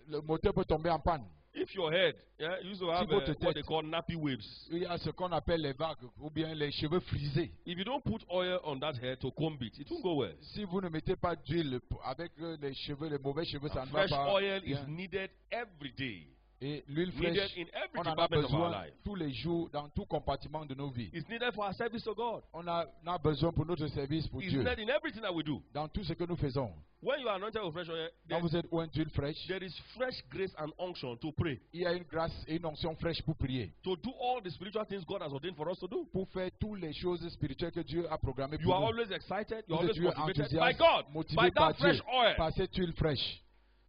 Le moteur peut tomber en panne. If your head, yeah, you used to have votre what tête- they call nappy waves. Il y a ce qu'on appelle les vagues ou bien les cheveux frisés. If you don't put oil on that head to comb it won't go well. Si vous ne mettez pas d'huile avec les cheveux, les mauvais cheveux, ça ne va Fresh pas oil is bien. needed every day. Et l'huile Needed fraîche, in every on en a department of our besoin life. tous les jours dans tout compartiment de nos vies. It's needed for our service to God. On a besoin pour notre service pour It's Dieu. needed in everything that we do. Dans tout ce que nous faisons. When you are anointed with fresh oil, Quand vous êtes oint d'huile fraîche, there is fresh grace and unction to pray, il y a une grâce et une onction fraîche pour prier. to do all the spiritual things God has ordained for us to do. Pour faire toutes les choses spirituelles que Dieu a programmées You pour are nous. always excited, you are Vous always êtes motivated by enthousiaste, God, by motivé par that fresh Dieu, oil. par cette huile fraîche.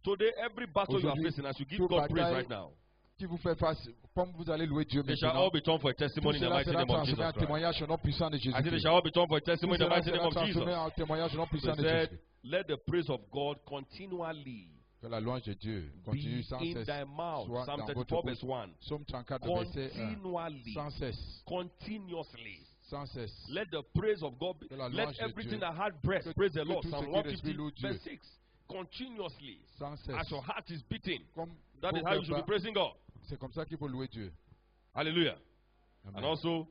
Today, every battle you are Aujourd'hui, facing, as you give toute God praise bataille right now, Qui vous fait face, comme vous allez louer Dieu they shall maintenant. all be turned for a Tout testimony in the cela mighty sera name of transformé en Jesus Christ. témoignage au nom puissant de I said they Jésus-Christ. shall all be turned for a Tout testimony in the cela mighty sera name of transformé Jesus. en témoignage au nom They puissant de said, Jésus. let the praise of God continually Que la louange de Dieu continue be sans in cesse. thy mouth. soit Psalm dans votre 34 bouche. verse 1. Psaume 34, verset 1. Continually. Sans cesse. Continuously. Sans cesse. Let the praise of God be, Que la let louange de everything Dieu. that had breath Que- praise the que Lord. tout ce Psalm qui 150 respire loue Dieu. verse 6. Continuously. Sans cesse. As your heart is beating. Comme That is vos how you cœurs should be battent, praising God. c'est comme ça qu'il faut louer Dieu. Hallelujah. Amen. And also,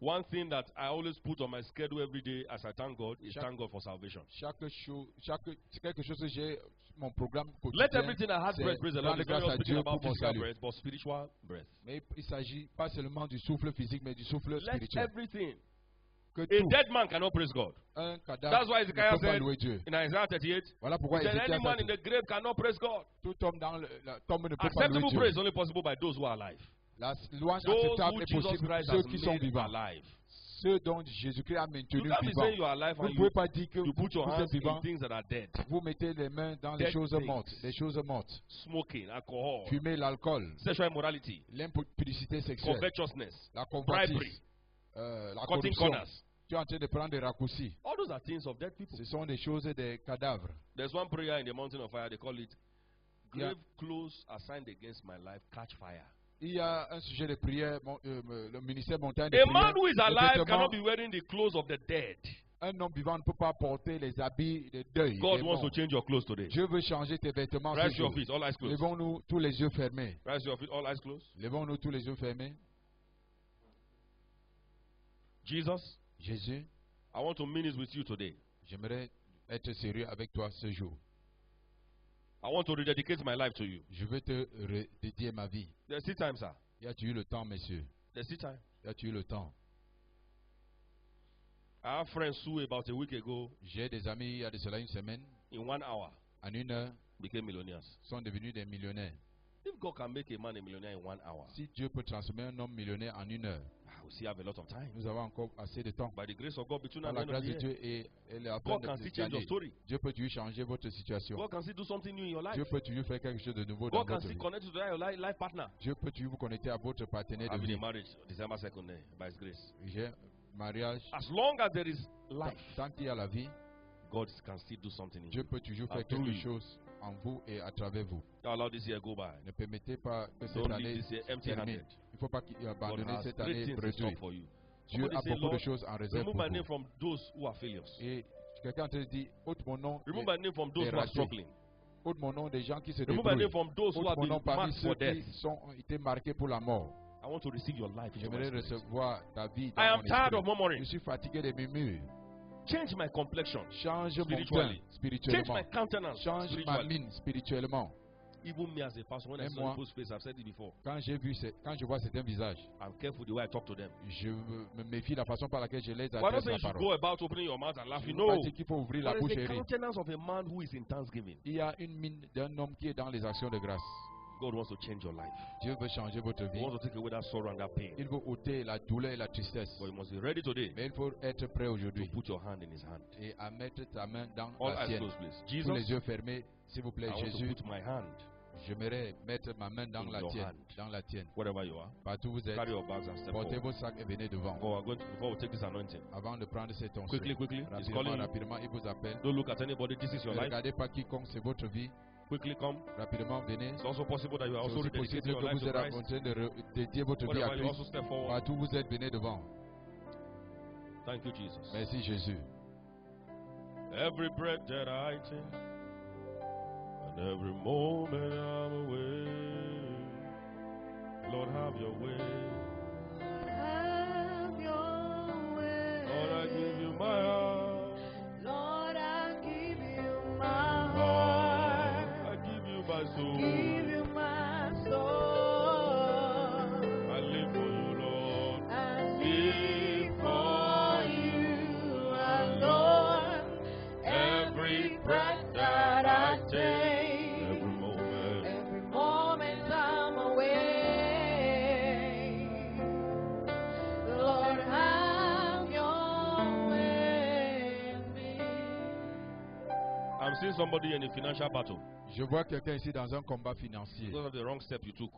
one thing that I always put on my schedule every day as I thank God is Chaque- thank God for salvation. C'est quelque chose que j'ai mon programme Let quotidien. everything I have c'est breath praise the Lord. rendre It's not grâce à just speaking Dieu about pour mon physical salut. breath, but spiritual breath. Mais il s'agit pas seulement du souffle physique, mais du souffle Let spirituel. everything. Que A tout, dead man cannot praise God. un cadavre That's why ne Ezekiel peut pas said louer Dieu. in Isaiah 38, Voilà pourquoi he said, Ézéchias any man a in dit, the grave cannot praise God. tout homme dans la tombe ne peut pas Acceptable louer Dieu. praise is only possible by those who are alive. La louange Those acceptable who est Jesus possible pour Christ ceux has qui sont made vivants. alive. Ceux dont Jésus-Christ a You maintenu can't be vivants. saying you are alive Vous ne and pouvez pas dire que you put your vous hands êtes vivants. in things that are dead. Vous mettez les mains dans les Dead choses things. mortes. Les choses mortes. Smoking, alcohol, Fumer, l'alcool, sexual immorality, l'impudicité sexuelle, covetousness, la bribery, convoitise, la cutting corruption. corners. Tu es en train de prendre des raccourcis. All those are things of dead people. Ce sont des choses des cadavres. There's one prayer in the mountain of fire, they call it, Yeah. grave clothes assigned against my life, catch fire. Il y a un sujet de prière, le ministère montagne de A prière. man who is Le alive vêtement, cannot be wearing the clothes of the dead. un homme vivant ne peut pas porter les habits de deuil. God des wants to morts. change your clothes today. Dieu veut changer tes vêtements. ce Rise your jour. feet, all eyes closed. Levons-nous tous les yeux fermés. Rise your feet, all eyes closed. Levons-nous tous les yeux fermés. Jesus, Jésus, I want to minister with you today. j'aimerais être sérieux avec toi ce jour. I want to rededicate my life to you. Je veux te redédier ma vie. There's still time, sir. Y a-tu eu le temps, messieurs? There's still time. Y a-tu eu le temps? I have friends who, about a week ago, J'ai des amis, il y a de cela une semaine, in 1 hour, en 1 heure, became millionaires. sont devenus des millionnaires. If God can make a man a millionaire in 1 hour, Si Dieu peut transformer un homme millionnaire en 1 heure, we still have a lot of time. nous avons encore assez de temps. By the grace of God, between now Par and la the end grâce of de the year, Dieu et la fin God can de still cette change your année, story. Dieu peut toujours changer votre situation. God can still do something new in your life. Dieu peut toujours faire quelque chose de nouveau dans God can votre still vie. connect you to your life partner. Dieu peut toujours vous connecter à votre partenaire de Having a vie. marriage December 2nd, by His grace. J'ai mariage. As long as there is life, Tant qu'il y a la vie, God can still do something in Dieu you. peut toujours Ah, faire through quelque you. chose en vous et à travers vous. Don't allow this year go by. Ne permettez pas que cette Don't année leave this year se empty-handed. termine. Il ne faut pas God abandonner has cette great année things in bredouille. store for you. Dieu Somebody a say, beaucoup de Lord, choses en réserve remove pour my name vous. from those who are failures. Et quelqu'un te dit, ôte mon nom, Remove my name from those les who are ratés. struggling. ôte mon nom des gens qui se Remove my name débrouillent. from those who Ôte have mon been nom parmi marked ceux for death. qui ont été marqués pour la mort. I want to receive your life into my J'aimerais spirit. recevoir ta vie dans I am mon tired esprit. of murmuring. Je suis fatigué des murmures. Change my complexion. Change mon teint Spiritually. Change spirituellement. my countenance Change ma spiritually. mine spirituellement. Even me as a pastor, when I Même saw moi. people's face, I've said it before. Quand je vois certains visages, I'm careful the way I talk to them. je me méfie de la façon par laquelle je les Well, I'm not adresse saying la you should parole. go about opening your mouth and Je laughing. ne veux pas No. dire qu'il faut ouvrir la There bouche is et the rire. countenance of a man who is in thanksgiving. Il y a une mine d'un homme qui est dans les actions de grâce. God wants to change your life. Dieu veut changer votre He vie. wants to take away that sorrow and that pain. Il veut ôter la douleur et la tristesse. But you must be ready today Mais il faut être prêt to aujourd'hui put your hand in His hand. et à mettre ta main dans All la eyes sienne. closed, please. Tous les Jesus, yeux fermés, s'il vous plaît, I want Jésus. to put my hand J'aimerais mettre ma main dans in la your tienne. hand. Dans la tienne. wherever you are. Partout où vous êtes, Carry your bags and step portez forward. vos sacs et venez devant. Before we take this anointing. Avant de prendre cette onction. Quickly, quickly. He's Rapidement, calling you. rapidement, il vous appelle. Don't look at anybody. This is your Ne life. regardez pas quiconque, c'est votre vie. Quickly come. Rapidement, venez. It's also possible that you are C'est also aussi rededicating possible your que life vous to êtes en Christ. train de dédier votre vie à Whatever, you Christ. also step forward. Partout où vous êtes, venez devant. Thank you, Jesus. Merci Jésus. Every breath that I take, and every moment I'm away, Lord, have your way. Have your way. Lord, I give you my heart. Lord, I give you my heart. I give you my soul. Give you my soul. I live for you, Lord. I live for you alone. Every breath that I take, Every moment. every moment I'm away. Lord, have your way in me. I'm seeing somebody in a financial battle Je vois quelqu'un ici dans un combat financier because of the wrong step you took.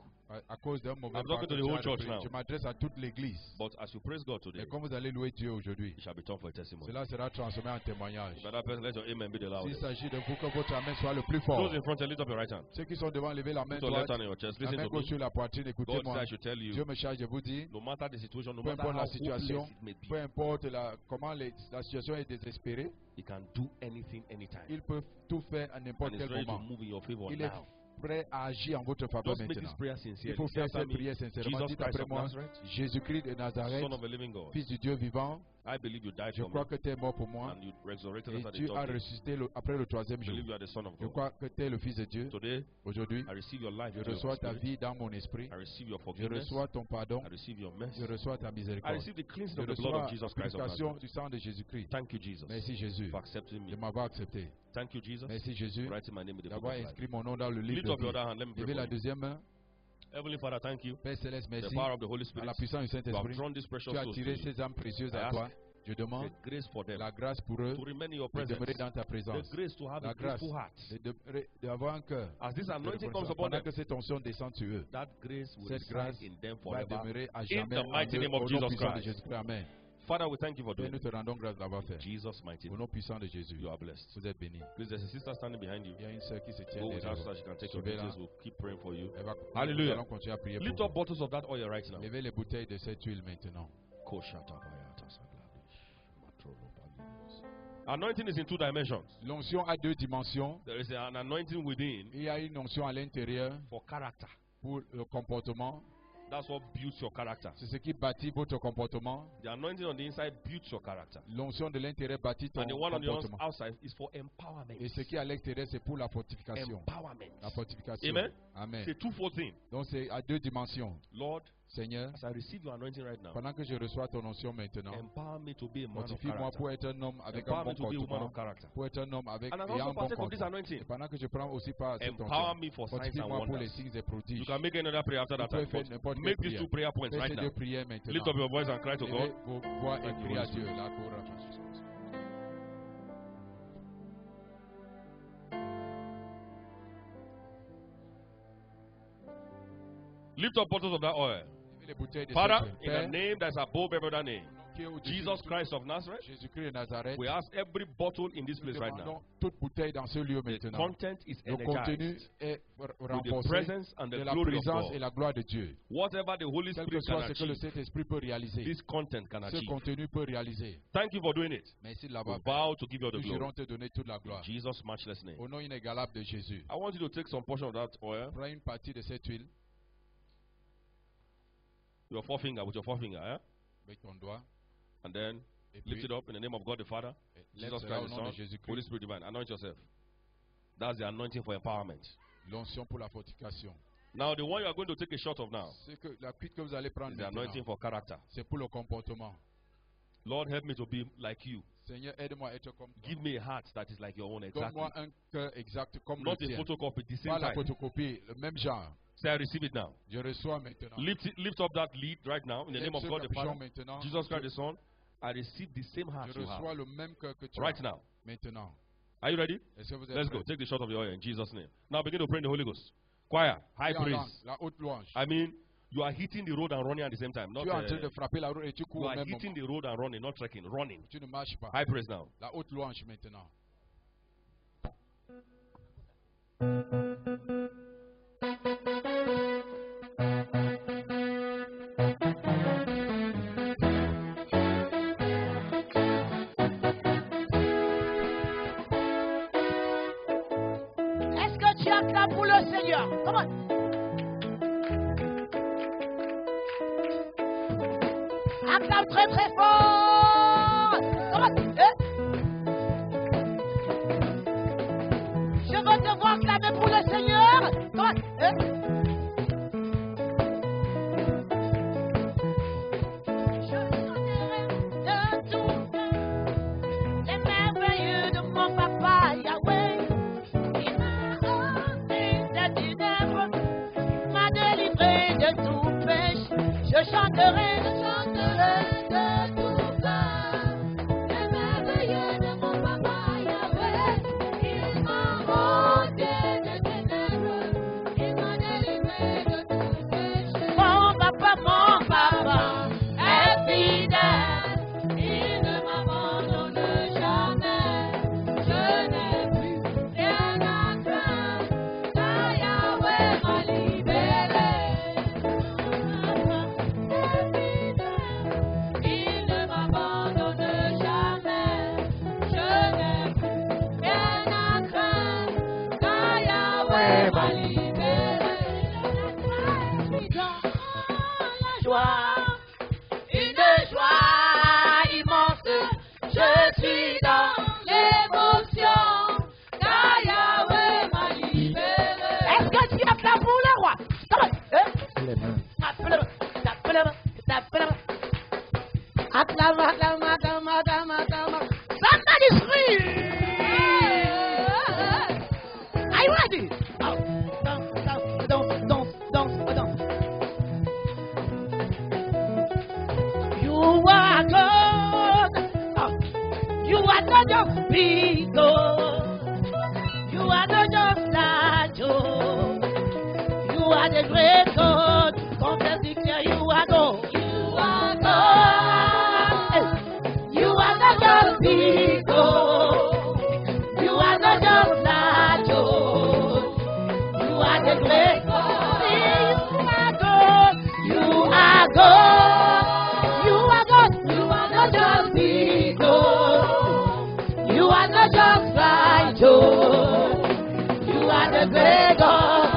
à cause d'un mauvais I'm talking pas to que the tu whole as church pris. now. Je m'adresse à toute l'église. But as you praise God today, Et comme vous allez louer Dieu aujourd'hui, it shall be turned for a testimony. cela sera transformé en témoignage. If that person, let your amen be the S'il loudest. s'agit de vous, que votre amen soit le plus fort. Those in front, lift up your right hand. Ceux qui sont devant, levez la main Put your left droite, hand on your chest. la Listen main to gauche me. sur la poitrine. God Écoutez-moi. said I should tell you, Dieu me charge de vous dire, no matter the situation, no peu matter importe how la situation, hopeless it may be, peu importe comment la situation est désespérée, He can do anything anytime. il peut tout faire à n'importe And quel He's ready to moment. move in your favor Il est now. prêt à agir en votre faveur Just make this maintenant. prayer Il sincerely. faut Say faire after cette me, prière sincèrement. Jesus Dites Christ après of moi, Nazareth, Jésus-Christ de Nazareth, Son of the living God, Fils du Dieu vivant, I believe you died je for crois me que tu es mort pour moi and you resurrected et us at the tu as third day. ressuscité après le troisième I jour. believe you are the Son of Je God. crois que tu es le Fils de Dieu. Today, Aujourd'hui, I receive your life je into your reçois ta spirit. vie dans mon esprit. I receive your Je forgiveness. reçois ton pardon. I receive your mercy. Je reçois ta I miséricorde. receive the cleansing Je of the blood reçois of Jesus la Christ of purification Nazareth. du sang de Jésus-Christ. Thank you, Jesus, Merci Jésus for accepting de me. m'avoir accepté. Thank you, Jesus, Merci Jésus for writing my name in the book d'avoir of life. inscrit mon nom dans le livre Lift de up your vie. other hand. Let me pray Levez for la you. deuxième main. Heavenly Father, thank you. Père Céleste, The merci. power of the Holy À Spirit. la puissance du You have Saint-Esprit, drawn these precious tu as souls to tiré you. ces âmes précieuses I à ask toi. Je demande The grace for them la grâce pour eux to remain in your de presence. demeurer dans ta The présence. grace to have La a grâce grateful heart. d'avoir un cœur. As this de anointing comes reconnaissance. upon Pendant them, que cette onction descende sur eux, that grace will cette grâce reside in them va forever. demeurer à In jamais the mighty en eux, name of au nom Jesus puissant de Christ. Jésus-Christ. Amen. Father, we thank you for Père, doing nous it. te rendons grâce d'avoir fait. Jesus' mighty Au name. nom puissant de Jésus, You are blessed. vous êtes bénis. Please, there's a sister standing behind you. Il y a une sœur qui se tient Go with derrière us so vous. that she can take your Suivez-la. details. We'll keep praying for you. Elle va- Hallelujah. Nous allons continuer à prier pour Lift vous. up bottles of that oil right now. Levez les bouteilles de cette huile maintenant. Anointing is in two dimensions. L'onction a deux dimensions. There is an anointing within Il y a une onction à l'intérieur for character. pour le comportement. That's what builds your character. C'est ce qui bâtit votre comportement. The anointing on the inside builds your character. L'onction de l'intérieur bâtit ton And the one on the comportement. outside is for empowerment. Et ce qui est à l'extérieur, c'est pour la fortification. Empowerment. La fortification. Amen. Amen. It's a twofold thing. Donc c'est à deux dimensions. Lord, Seigneur, as I receive your anointing right now, pendant que je reçois ton onction maintenant, empower me to be a man of fortifie-moi character. pour être un homme avec un Empower bon me to be a woman comportement, of character. pour être un homme avec And as ayant also un bon partake of this comportement. anointing, Et pendant que je prends aussi part à cette empower onction, me for signs and fortifie-moi pour les wonders. signes et You prodiges. can make another prayer after that. Tu peux faire n'importe quelle Make these prière. two prayer points Fais right ces now. deux prières maintenant. Lift up your voice and cry to God. Levez vos voix et Thank you, priez à Holy Dieu. Spirit. La cour- Lift up bottles of that oil. Levez les bouteilles de Father, cette in the name that's above every other name, qui est au-dessus Jesus de tout, Christ of Nazareth, Jésus-Christ de Nazareth, we ask every bottle in this nous place right now. demandons toute bouteille dans ce lieu The maintenant. content is Le contenu energized est with the renforcé presence and de the la glory of présence et God. la gloire de Dieu. Whatever the Holy Quel que Spirit can soit ce que le achieve, Saint-Esprit peut réaliser, this content can ce achieve. contenu peut réaliser. Thank you for doing it. Merci de We l'avoir fait. vow to give you all the Nous glory. jurons te donner toute la In gloire. Jesus' matchless name. Au nom inégalable de Jésus. I want you to take some portion of that oil, Prends une partie de cette huile your forefinger, with your forefinger, avec ton doigt and then et lift puis it up in the name of God the Father, lève Jesus cela au Christ the nom de Son, Holy Jésus-Christ. Spirit divine. Anoint yourself. That's the anointing for empowerment. L'onction pour la fortification. Now, the one you are going to take a shot of now C'est que la cuite que vous allez prendre is the maintenant, anointing for character. c'est pour le comportement. Lord, help me to be like you. Seigneur, aide-moi à être comme toi. Give me a heart that is like your own, exactly. Donne-moi un cœur exact comme le Not a tien. photocopy, the Pas same la time. photocopie, le même genre. Say, I receive it now. Je reçois maintenant. Lift up that lead right now in the Lève name of ce God the capuchon Father, maintenant. Jesus Christ the Son. I receive the same heart Je you have reçois le même cœur que tu right as now. maintenant. Are you ready? Est-ce que vous êtes Let's go. prêts? Take the shot of the oil in Jesus' name. Now begin to pray in the Holy Ghost. Choir, high Tu es en praise. langue, la haute louange. I mean, you are hitting the road and running at the same time. Not, Tu es en train de frapper la roue et tu you cours au are même hitting moment. the road and running, not trekking, running. Tu ne marches pas. High praise now. La haute louange maintenant. Est-ce que tu acclames pour le Seigneur? Comment? Acclame très très fort. Comment? Je veux te voir acclamer pour le Seigneur. Comment? Je chanterai de tout les merveilleux de mon papa Yahweh. Il m'a ôté des ténèbres, m'a délivré de tout péché. Je chanterai de tout cœur les merveilleux de mon papa Yahweh. Il m'a ôté des ténèbres, il m'a délivré de tout péché. Mon papa est fidèle, il ne m'abandonne jamais. Je n'ai plus rien à craindre, car Yahweh m'a libéré. Est fidèle, il ne m'abandonne jamais. Je n'ai plus rien à craindre, car Yahweh m'a libéré. Dans la joie, une joie immense. Je suis dans l'émotion, car Yahweh m'a libéré. Est-ce que tu acclames pour le roi? Acclame, acclame, acclame, acclame, acclame. Somebody scream! Are you ready? Dance. You are God. You are not just big God. You are not just large God. You are the great God. Confess declare you are God. You are God. You are not just big God. You are not just large God. You are the great God. You are God. You are God. You are God. You are not just big God. You are not just right God. You are the great God.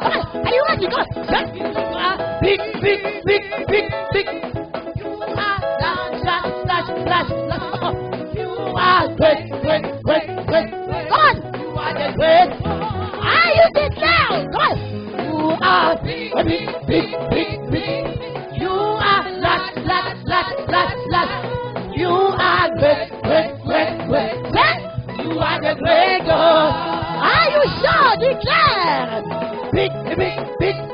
Come on, are you ready? Come on. You are big. You are flash. Come on. You are great. Come on. You are the great. Are you this now? Come on. You are big. big,